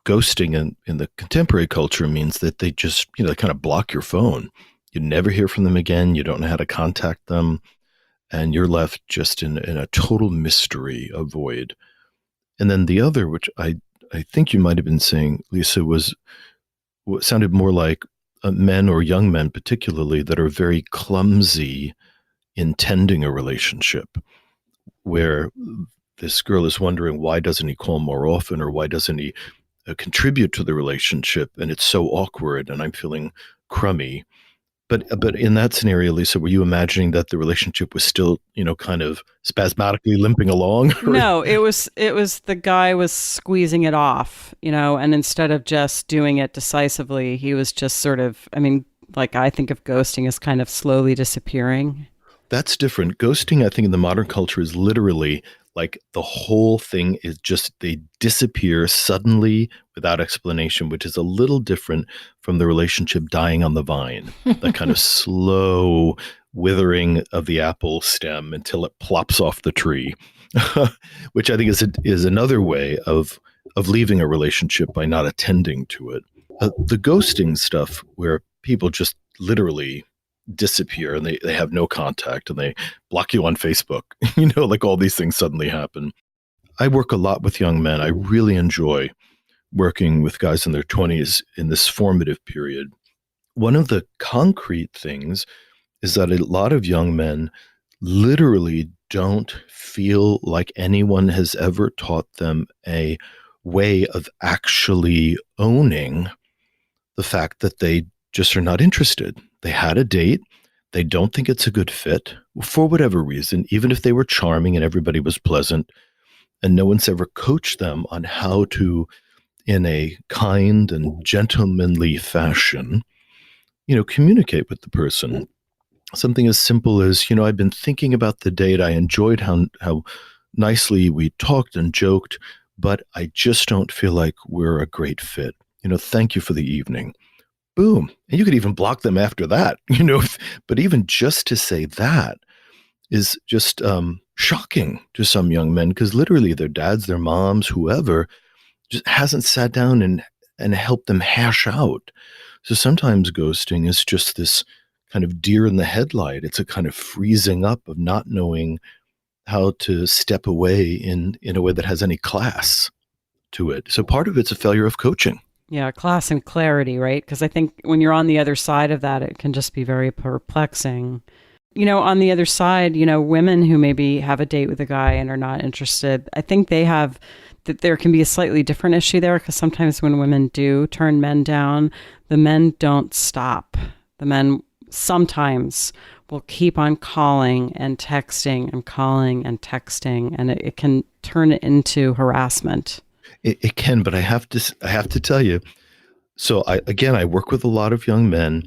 ghosting in the contemporary culture means that they just, they kind of block your phone. You never hear from them again. You don't know how to contact them. And you're left just in a total mystery, a void. And then the other, which I think you might have been saying, Lisa, was what sounded more like men, or young men particularly, that are very clumsy in tending a relationship, where this girl is wondering, why doesn't he call more often, or why doesn't he contribute to the relationship? And it's so awkward, and I'm feeling crummy. But in that scenario, Lisa, were you imagining that the relationship was still, kind of spasmodically limping along? No, it was the guy was squeezing it off, and instead of just doing it decisively, he was just sort of, I think of ghosting as kind of slowly disappearing. That's different. Ghosting, I think, in the modern culture is literally like the whole thing is just, they disappear suddenly without explanation, which is a little different from the relationship dying on the vine, that kind of slow withering of the apple stem until it plops off the tree, which I think is another way of leaving a relationship by not attending to it. The ghosting stuff, where people just literally disappear and they have no contact and they block you on Facebook, like all these things suddenly happen. I work a lot with young men. I really enjoy working with guys in their 20s in this formative period. One of the concrete things is that a lot of young men literally don't feel like anyone has ever taught them a way of actually owning the fact that they just are not interested. They had a date. They don't think it's a good fit for whatever reason, even if they were charming and everybody was pleasant, and no one's ever coached them on how to, in a kind and gentlemanly fashion, communicate with the person. Something as simple as, I've been thinking about the date. I enjoyed how nicely we talked and joked, but I just don't feel like we're a great fit. Thank you for the evening. Boom. And you could even block them after that, but even just to say that is just shocking to some young men, because literally their dads, their moms, whoever, just hasn't sat down and helped them hash out. So sometimes ghosting is just this kind of deer in the headlight. It's a kind of freezing up of not knowing how to step away in a way that has any class to it. So part of it's a failure of coaching. Yeah, class and clarity, right? Because I think when you're on the other side of that, it can just be very perplexing. On the other side, women who maybe have a date with a guy and are not interested, I think that there can be a slightly different issue there, because sometimes when women do turn men down, the men don't stop. The men sometimes will keep on calling and texting and calling and texting, and it can turn it into harassment. It can, but I have to tell you. So I work with a lot of young men,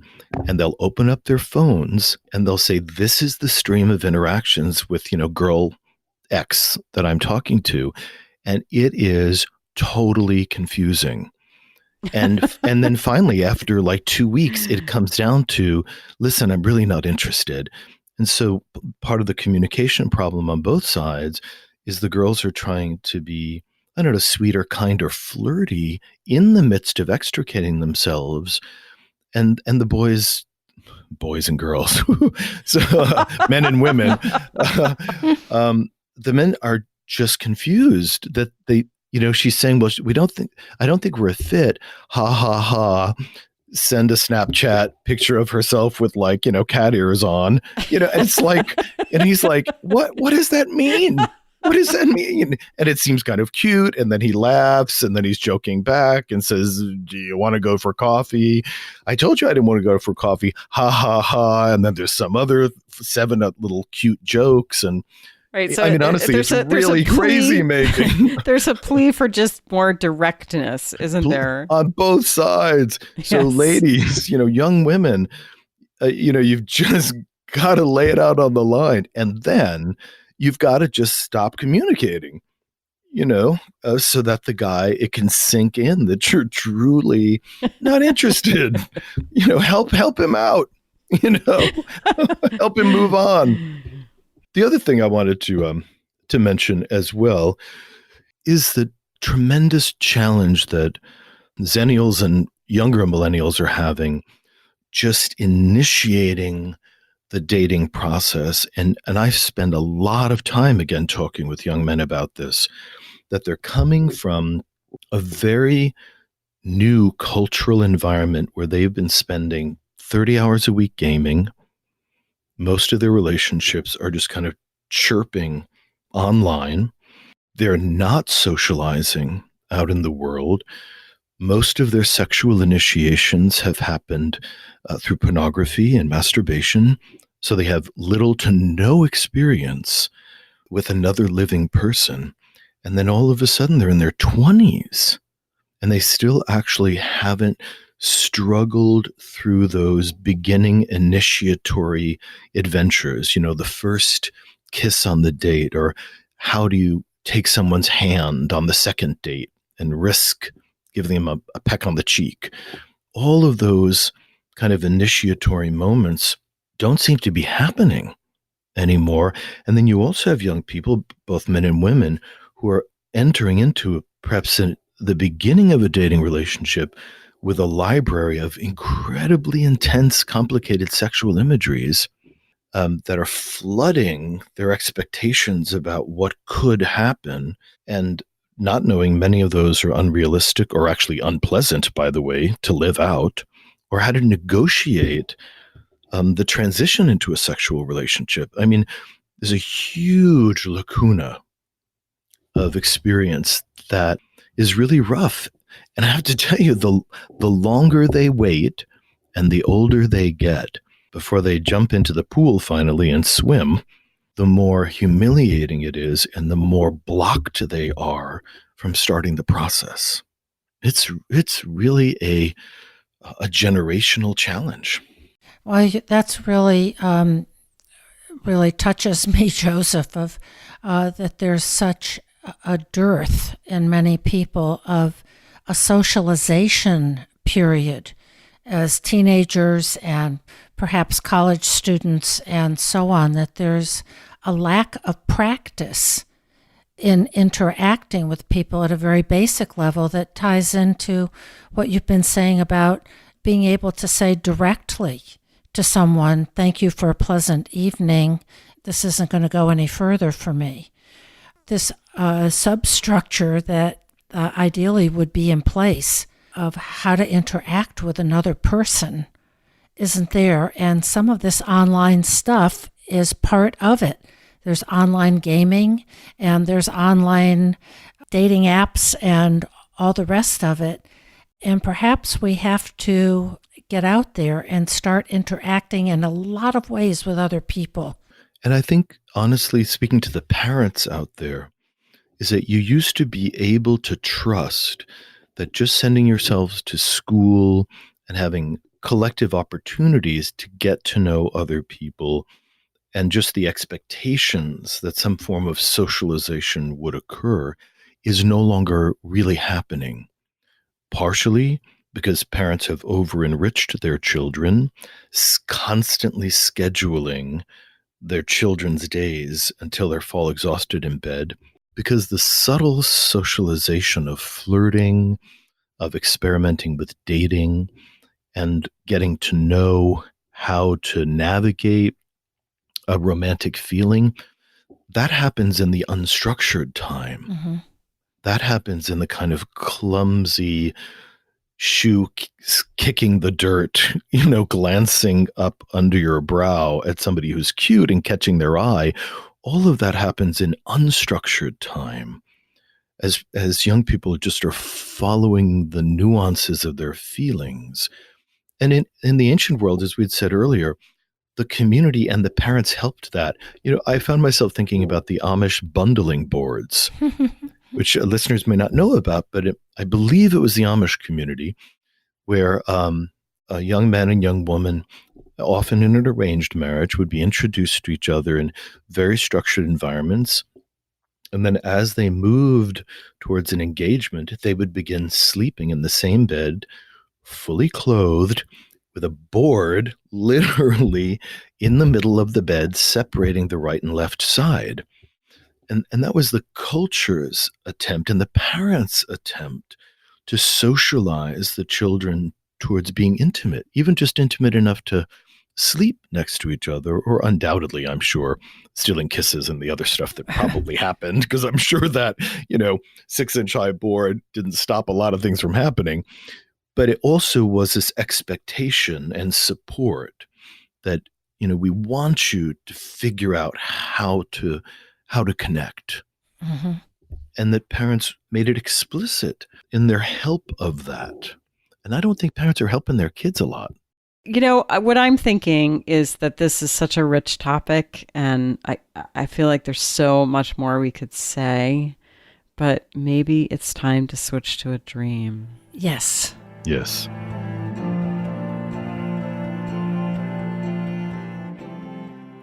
and they'll open up their phones and they'll say, "This is the stream of interactions with girl X that I'm talking to," and it is totally confusing. And then finally, after like 2 weeks, it comes down to, "Listen, I'm really not interested." And so part of the communication problem on both sides is the girls are trying to be, I don't know, sweet or kind or flirty in the midst of extricating themselves. And the boys and girls, so men and women, the men are just confused that she's saying, "Well, I don't think we're a fit. Ha ha ha." Send a Snapchat picture of herself with cat ears on, and it's like, and he's like, what does that mean? What does that mean? And it seems kind of cute. And then he laughs, and then he's joking back and says, "Do you want to go for coffee? I told you I didn't want to go for coffee. Ha ha ha." And then there's some other 7 little cute jokes. And right. So honestly, it's really crazy making. There's a plea for just more directness, isn't there? On both sides. So Yes. ladies, young women, you've just got to lay it out on the line. And then you've got to just stop communicating, so that the guy, it can sink in that you're truly not interested. Help him out, help him move on. The other thing I wanted to mention as well is the tremendous challenge that Zennials and younger millennials are having just initiating the dating process. And I spend a lot of time, again, talking with young men about this, that they're coming from a very new cultural environment where they've been spending 30 hours a week gaming. Most of their relationships are just kind of chirping online. They're not socializing out in the world. Most of their sexual initiations have happened through pornography and masturbation. So they have little to no experience with another living person. And then all of a sudden they're in their 20s, and they still actually haven't struggled through those beginning initiatory adventures, the first kiss on the date, or how do you take someone's hand on the second date and risk giving them a peck on the cheek. All of those kind of initiatory moments don't seem to be happening anymore. And then you also have young people, both men and women, who are entering into perhaps the beginning of a dating relationship with a library of incredibly intense, complicated sexual imageries that are flooding their expectations about what could happen, and not knowing many of those are unrealistic or actually unpleasant, by the way, to live out, or how to negotiate the transition into a sexual relationship. I mean, is a huge lacuna of experience that is really rough. And I have to tell you, the longer they wait and the older they get before they jump into the pool finally and swim, the more humiliating it is and the more blocked they are from starting the process. It's really a generational challenge. Well, that's really really touches me, Joseph, of that there's such a dearth in many people of a socialization period as teenagers and perhaps college students and so on, that there's a lack of practice in interacting with people at a very basic level that ties into what you've been saying about being able to say directly to someone, thank you for a pleasant evening. This isn't going to go any further for me. This substructure that ideally would be in place of how to interact with another person isn't there. And some of this online stuff is part of it. There's online gaming and there's online dating apps and all the rest of it. And perhaps we have to get out there and start interacting in a lot of ways with other people. And I think, honestly, speaking to the parents out there, is that you used to be able to trust that just sending yourselves to school and having collective opportunities to get to know other people and just the expectations that some form of socialization would occur is no longer really happening. Partially because parents have over-enriched their children, constantly scheduling their children's days until they fall exhausted in bed, because the subtle socialization of flirting, of experimenting with dating, and getting to know how to navigate a romantic feeling, that happens in the unstructured time. Mm-hmm. That happens in the kind of clumsy shoe kicking the dirt, glancing up under your brow at somebody who's cute and catching their eye. All of that happens in unstructured time as young people just are following the nuances of their feelings. And in the ancient world, as we'd said earlier, the community and the parents helped that. I found myself thinking about the Amish bundling boards, which listeners may not know about, but I believe it was the Amish community where a young man and young woman, often in an arranged marriage, would be introduced to each other in very structured environments. And then as they moved towards an engagement, they would begin sleeping in the same bed, fully clothed, with a board literally in the middle of the bed, separating the right and left side. And that was the culture's attempt and the parents' attempt to socialize the children towards being intimate, even just intimate enough to sleep next to each other, or undoubtedly, I'm sure, stealing kisses and the other stuff that probably happened, because I'm sure that, 6-inch high board didn't stop a lot of things from happening. But it also was this expectation and support that, we want you to figure out how to connect. Mm-hmm. And that parents made it explicit in their help of that. And I don't think parents are helping their kids a lot. What I'm thinking is that this is such a rich topic, and I feel like there's so much more we could say, but maybe it's time to switch to a dream. Yes. Yes.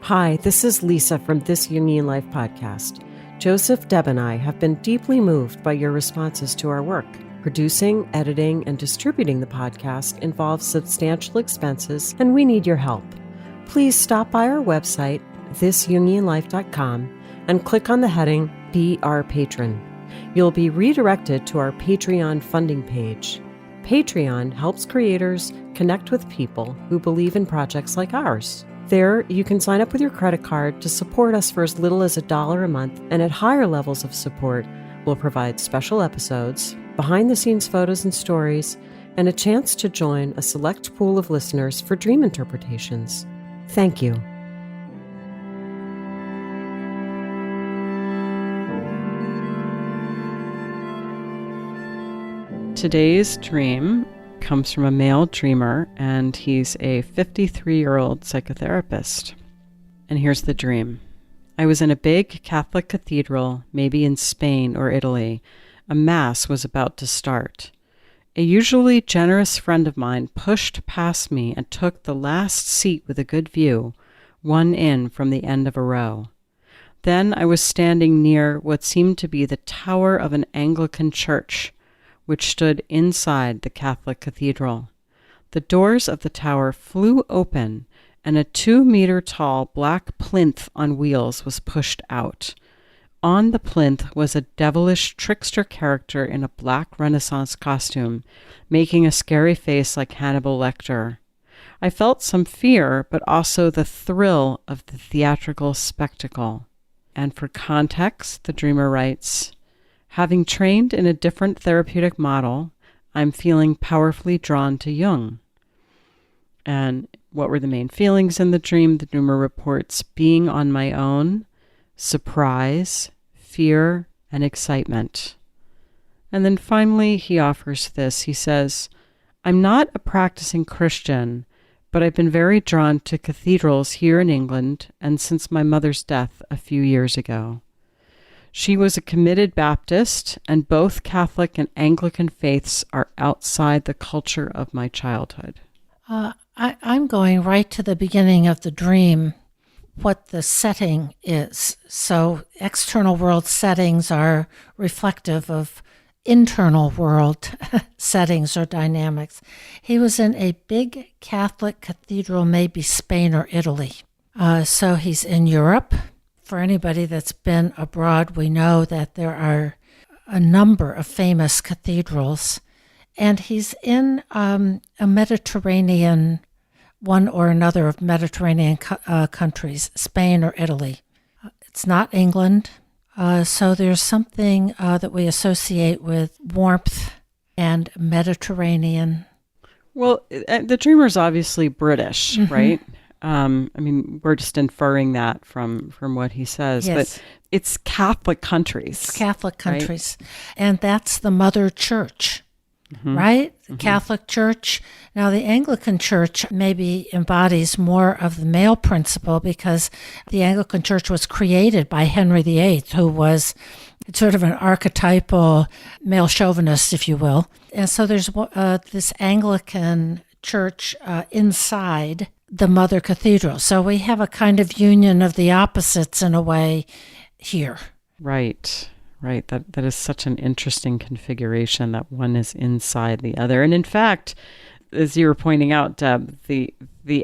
Hi, this is Lisa from This Jungian Life podcast. Joseph, Deb, and I have been deeply moved by your responses to our work. Producing, editing, and distributing the podcast involves substantial expenses, and we need your help. Please stop by our website, thisjungianlife.com, and click on the heading Be Our Patron. You'll be redirected to our Patreon funding page. Patreon helps creators connect with people who believe in projects like ours. There, you can sign up with your credit card to support us for as little as $1 a month, and at higher levels of support, we'll provide special episodes, behind-the-scenes photos and stories, and a chance to join a select pool of listeners for dream interpretations. Thank you. Today's dream comes from a male dreamer, and he's a 53-year-old psychotherapist. And here's the dream. I was in a big Catholic cathedral, maybe in Spain or Italy. A mass was about to start. A usually generous friend of mine pushed past me and took the last seat with a good view, one in from the end of a row. Then I was standing near what seemed to be the tower of an Anglican church, which stood inside the Catholic cathedral. The doors of the tower flew open, and a 2-meter-tall black plinth on wheels was pushed out. On the plinth was a devilish trickster character in a black Renaissance costume, making a scary face like Hannibal Lecter. I felt some fear, but also the thrill of the theatrical spectacle. And for context, the dreamer writes, having trained in a different therapeutic model, I'm feeling powerfully drawn to Jung. And what were the main feelings in the dream? The dreamer reports being on my own, surprise, fear, and excitement. And then finally, he offers this. He says, I'm not a practicing Christian, but I've been very drawn to cathedrals here in England and since my mother's death a few years ago. She was a committed Baptist, and both Catholic and Anglican faiths are outside the culture of my childhood. I'm going right to the beginning of the dream, what the setting is. So external world settings are reflective of internal world settings or dynamics. He was in a big Catholic cathedral, maybe Spain or Italy. So he's in Europe. For anybody that's been abroad, we know that there are a number of famous cathedrals. And he's in a Mediterranean, one or another of Mediterranean countries, Spain or Italy. It's not England. So there's something that we associate with warmth and Mediterranean. Well, the dreamer's obviously British, right? I mean, we're just inferring that from what he says. Yes. But it's Catholic countries. It's Catholic countries. Right? And that's the mother church, right? The Catholic Church. Now, the Anglican Church maybe embodies more of the male principle because the Anglican Church was created by Henry VIII, who was sort of an archetypal male chauvinist, if you will. And so there's this Anglican Church inside the mother cathedral. So we have a kind of union of the opposites in a way here. Right. That is such an interesting configuration that one is inside the other. And in fact, as you were pointing out, Deb, the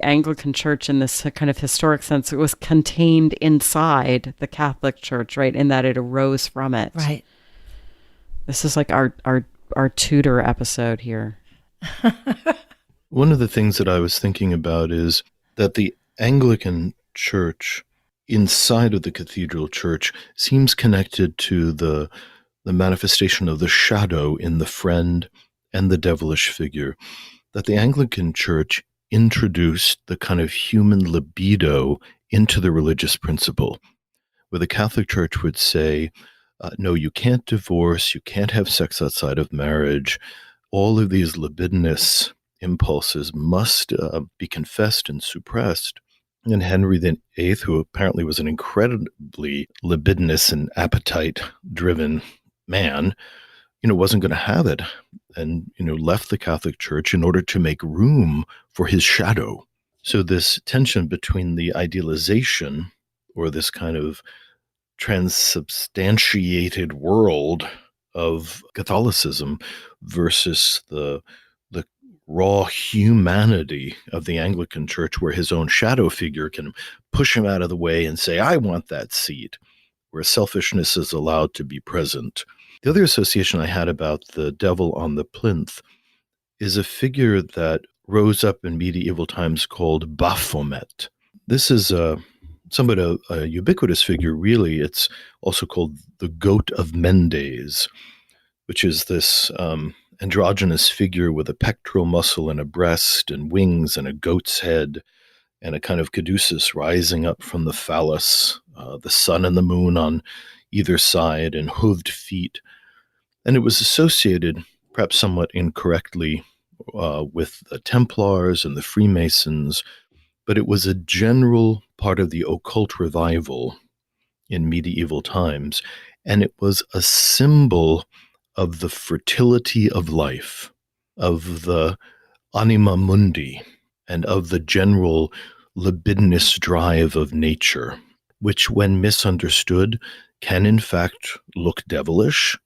Anglican Church in this kind of historic sense, it was contained inside the Catholic Church, right? In that it arose from it. Right. This is like our Tudor episode here. One of the things that I was thinking about is that the Anglican Church inside of the cathedral church seems connected to the manifestation of the shadow in the friend and the devilish figure. That the Anglican Church introduced the kind of human libido into the religious principle, where the Catholic Church would say, no, you can't divorce, you can't have sex outside of marriage. All of these libidinous impulses must be confessed and suppressed. And Henry VIII, who apparently was an incredibly libidinous and appetite-driven man, wasn't going to have it, and left the Catholic Church in order to make room for his shadow. So this tension between the idealization, or this kind of transubstantiated world of Catholicism, versus the raw humanity of the Anglican Church, where his own shadow figure can push him out of the way and say, I want that seat, where selfishness is allowed to be present. The other association I had about the devil on the plinth is a figure that rose up in medieval times called Baphomet. This is somewhat a ubiquitous figure, really. It's also called the Goat of Mendes, which is this androgynous figure with a pectoral muscle and a breast and wings and a goat's head and a kind of caduceus rising up from the phallus, the sun and the moon on either side, and hooved feet. And it was associated perhaps somewhat incorrectly, with the Templars and the Freemasons, but it was a general part of the occult revival in medieval times, and it was a symbol of the fertility of life, of the anima mundi, and of the general libidinous drive of nature, which, when misunderstood, can in fact look devilish,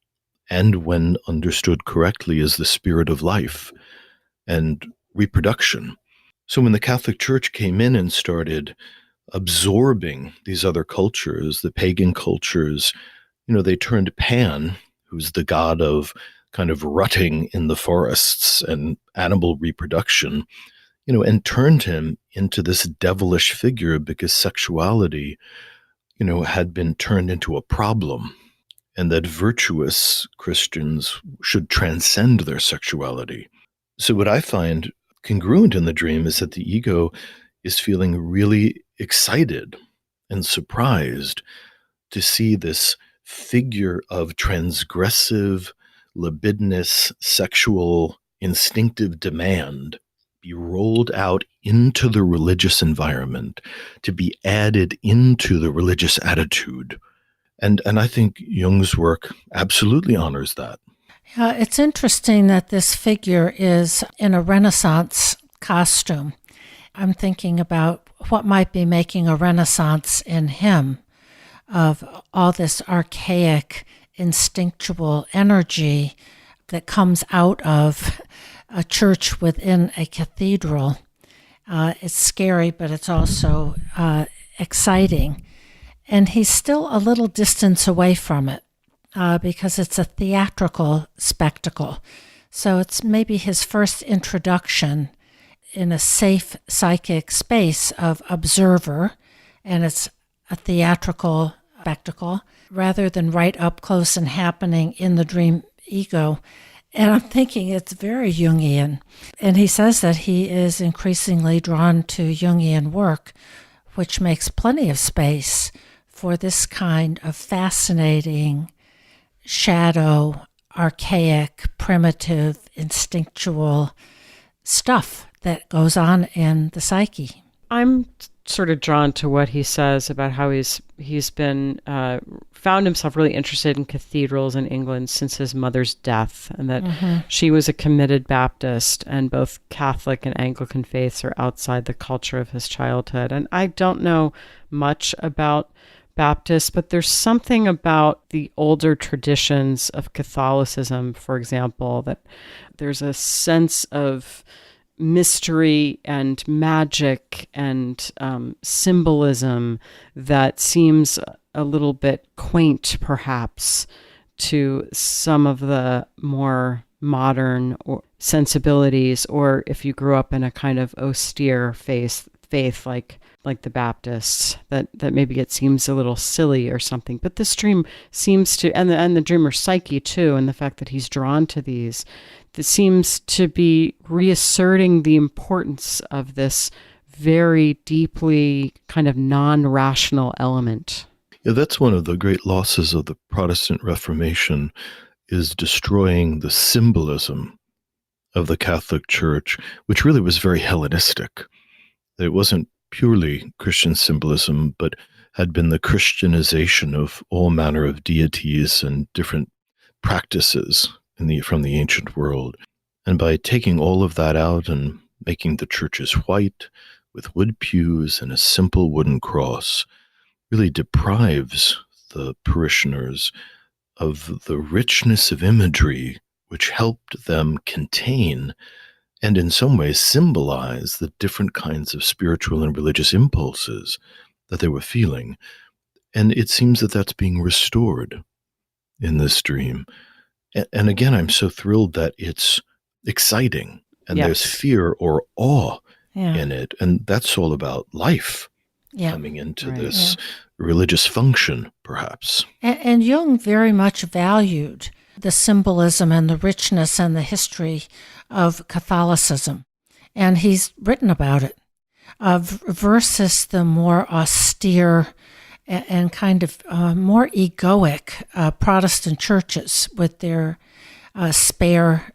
and when understood correctly, is the spirit of life and reproduction. So when the Catholic Church came in and started absorbing these other cultures, the pagan cultures, they turned Pan, who's the god of kind of rutting in the forests and animal reproduction, and turned him into this devilish figure because sexuality, had been turned into a problem, and that virtuous Christians should transcend their sexuality. So what I find congruent in the dream is that the ego is feeling really excited and surprised to see this figure of transgressive, libidinous, sexual, instinctive demand be rolled out into the religious environment, to be added into the religious attitude. And I think Jung's work absolutely honors that. Yeah, it's interesting that this figure is in a Renaissance costume. I'm thinking about what might be making a Renaissance in him, of all this archaic, instinctual energy that comes out of a church within a cathedral. It's scary, but it's also exciting. And he's still a little distance away from it because it's a theatrical spectacle. So it's maybe his first introduction in a safe psychic space of observer, and it's a theatrical spectacle rather than right up close and happening in the dream ego. And I'm thinking it's very Jungian. And he says that he is increasingly drawn to Jungian work, which makes plenty of space for this kind of fascinating shadow, archaic, primitive, instinctual stuff that goes on in the psyche. I'm sort of drawn to what he says about how he's been found himself really interested in cathedrals in England since his mother's death, and that she was a committed Baptist, and both Catholic and Anglican faiths are outside the culture of his childhood. And I don't know much about Baptists, but there's something about the older traditions of Catholicism, for example, that there's a sense of mystery and magic and symbolism that seems a little bit quaint, perhaps, to some of the more modern sensibilities, or if you grew up in a kind of austere faith like the Baptists, that maybe it seems a little silly or something. But this dream seems to, and the dreamer's psyche too, and the fact that he's drawn to these, that seems to be reasserting the importance of this very deeply kind of non-rational element. Yeah, that's one of the great losses of the Protestant Reformation, is destroying the symbolism of the Catholic Church, which really was very Hellenistic. It wasn't purely Christian symbolism, but had been the Christianization of all manner of deities and different practices from the ancient world. And by taking all of that out and making the churches white with wood pews and a simple wooden cross, really deprives the parishioners of the richness of imagery which helped them contain and in some ways symbolize the different kinds of spiritual and religious impulses that they were feeling. And it seems that that's being restored in this dream. And again, I'm so thrilled that it's exciting and there's fear or awe in it. And that's all about life coming into this religious function, perhaps. And Jung very much valued the symbolism and the richness and the history of Catholicism. And he's written about it, versus the more austere and kind of more egoic Protestant churches with their spare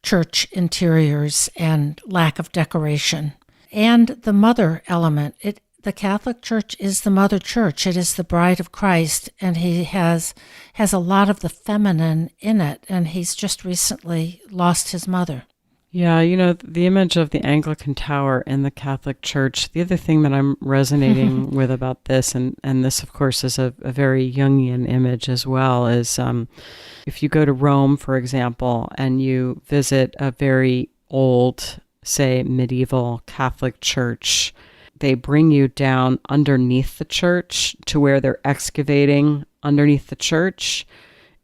church interiors and lack of decoration. And the mother element. The Catholic Church is the mother church. It is the bride of Christ, and he has a lot of the feminine in it, and he's just recently lost his mother. Yeah, the image of the Anglican tower in the Catholic Church, the other thing that I'm resonating with about this, and this, of course, is a very Jungian image as well, is if you go to Rome, for example, and you visit a very old, say, medieval Catholic church, they bring you down underneath the church to where they're excavating underneath the church.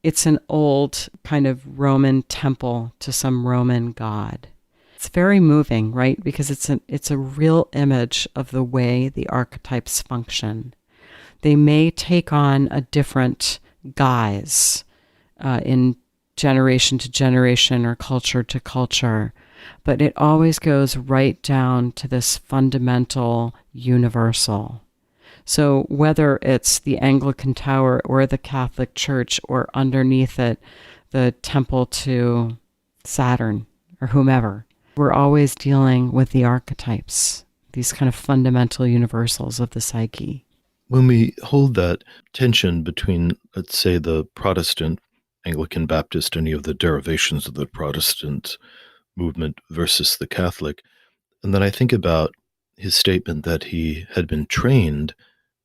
It's an old kind of Roman temple to some Roman god. It's very moving, right? Because it's a real image of the way the archetypes function. They may take on a different guise in generation to generation or culture to culture, but it always goes right down to this fundamental universal. So whether it's the Anglican tower or the Catholic Church or underneath it, the temple to Saturn or whomever, we're always dealing with the archetypes, these kind of fundamental universals of the psyche. When we hold that tension between, let's say, the Protestant, Anglican, Baptist, any of the derivations of the Protestant movement versus the Catholic, and then I think about his statement that he had been trained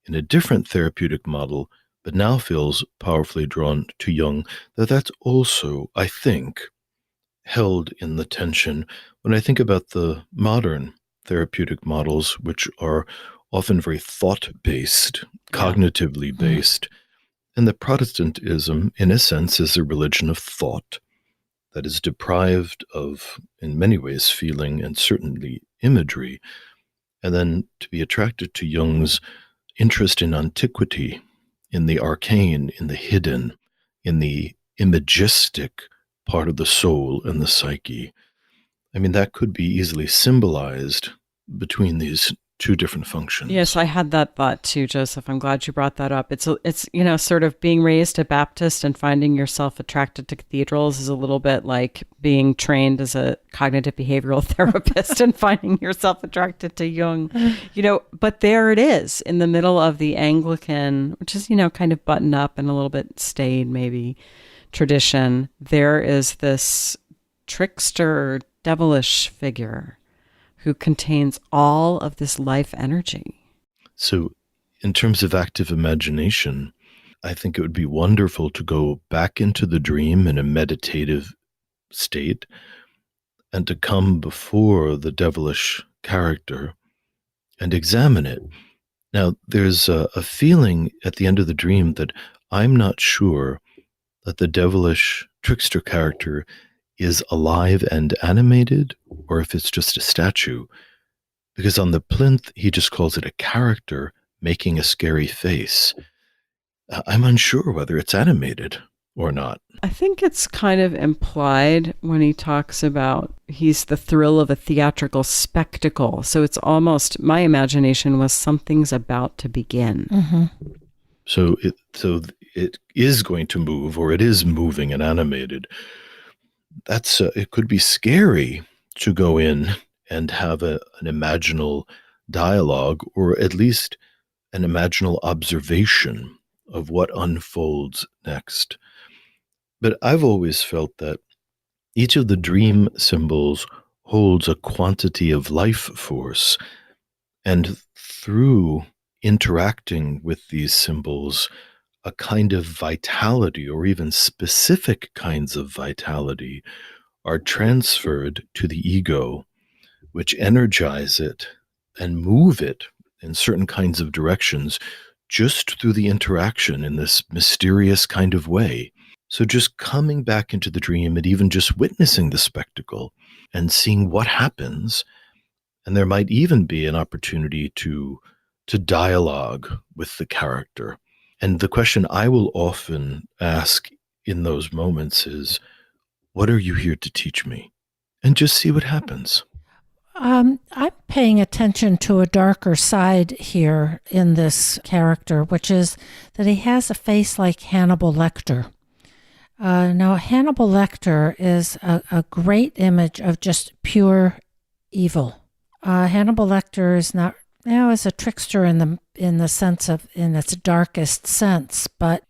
in a different therapeutic model, but now feels powerfully drawn to Jung, that's also, I think, held in the tension when I think about the modern therapeutic models, which are often very thought-based, cognitively based. And the Protestantism, in a sense, is a religion of thought that is deprived of, in many ways, feeling and certainly imagery. And then to be attracted to Jung's interest in antiquity, in the arcane, in the hidden, in the imagistic part of the soul and the psyche. I mean, that could be easily symbolized between these two different functions. Yes, I had that thought too, Joseph. I'm glad you brought that up. It's sort of being raised a Baptist and finding yourself attracted to cathedrals is a little bit like being trained as a cognitive behavioral therapist and finding yourself attracted to Jung. But there it is in the middle of the Anglican, which is, kind of buttoned up and a little bit staid maybe, tradition. There is this trickster, devilish figure who contains all of this life energy. So in terms of active imagination, I think it would be wonderful to go back into the dream in a meditative state and to come before the devilish character and examine it. Now, there's a feeling at the end of the dream that I'm not sure that the devilish trickster character is alive and animated, or if it's just a statue. Because on the plinth, he just calls it a character making a scary face. I'm unsure whether it's animated or not. I think it's kind of implied when he talks about he's the thrill of a theatrical spectacle. So it's almost, my imagination was something's about to begin. Mm-hmm. So it is going to move, or it is moving and animated. That's it could be scary to go in and have an imaginal dialogue, or at least an imaginal observation of what unfolds next. But I've always felt that each of the dream symbols holds a quantity of life force, and through interacting with these symbols, a kind of vitality, or even specific kinds of vitality, are transferred to the ego, which energize it and move it in certain kinds of directions just through the interaction in this mysterious kind of way. So just coming back into the dream and even just witnessing the spectacle and seeing what happens, and there might even be an opportunity to dialogue with the character. And the question I will often ask in those moments is, what are you here to teach me? And just see what happens. I'm paying attention to a darker side here in this character, which is that he has a face like Hannibal Lecter. Now, Hannibal Lecter is a great image of just pure evil. Hannibal Lecter is not is a trickster in the sense of in its darkest sense, but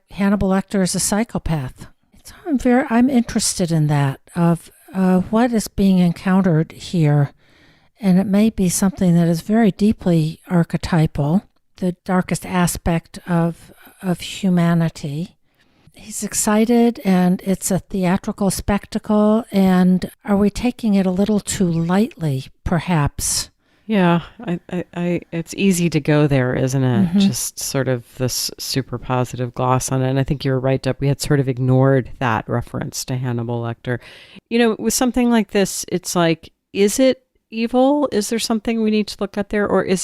Hannibal Lecter is a psychopath. I'm interested in that of what is being encountered here, and it may be something that is very deeply archetypal, the darkest aspect of humanity. He's excited, and it's a theatrical spectacle, and are we taking it a little too lightly, perhaps? Yeah, I it's easy to go there, isn't it? Mm-hmm. Just sort of this super positive gloss on it. And I think you're right, Deb. We had sort of ignored that reference to Hannibal Lecter. With something like this, it's like, is it evil? Is there something we need to look at there? Or is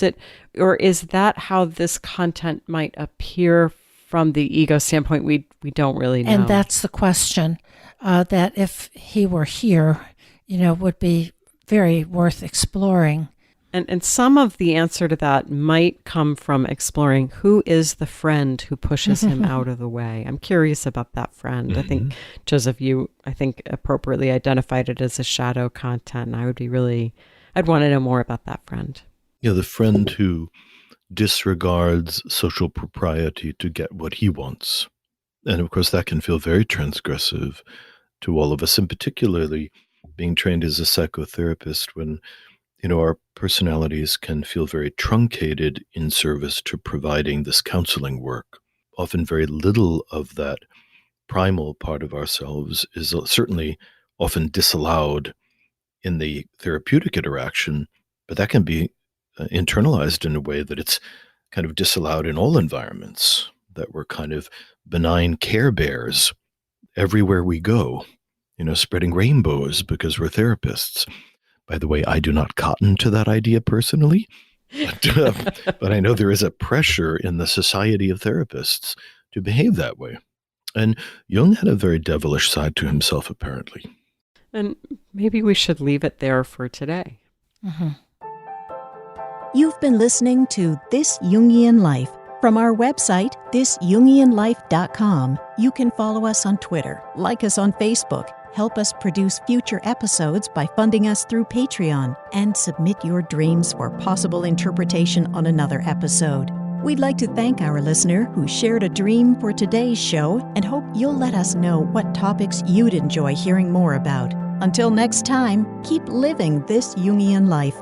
that how this content might appear from the ego standpoint? We don't really know. And that's the question, that if he were here, would be very worth exploring. And some of the answer to that might come from exploring who is the friend who pushes him out of the way. I'm curious about that friend. Mm-hmm. I think, Joseph, you appropriately identified it as a shadow content. And I'd want to know more about that friend. Yeah, the friend who disregards social propriety to get what he wants. And of course, that can feel very transgressive to all of us, and particularly being trained as a psychotherapist when our personalities can feel very truncated in service to providing this counseling work. Often very little of that primal part of ourselves is certainly often disallowed in the therapeutic interaction, but that can be internalized in a way that it's kind of disallowed in all environments, that we're kind of benign care bears everywhere we go, spreading rainbows because we're therapists. By the way, I do not cotton to that idea personally, but I know there is a pressure in the society of therapists to behave that way. And Jung had a very devilish side to himself, apparently. And maybe we should leave it there for today. Mm-hmm. You've been listening to This Jungian Life. From our website, thisjungianlife.com, you can follow us on Twitter, like us on Facebook, help us produce future episodes by funding us through Patreon, and submit your dreams for possible interpretation on another episode. We'd like to thank our listener who shared a dream for today's show and hope you'll let us know what topics you'd enjoy hearing more about. Until next time, keep living this Jungian life.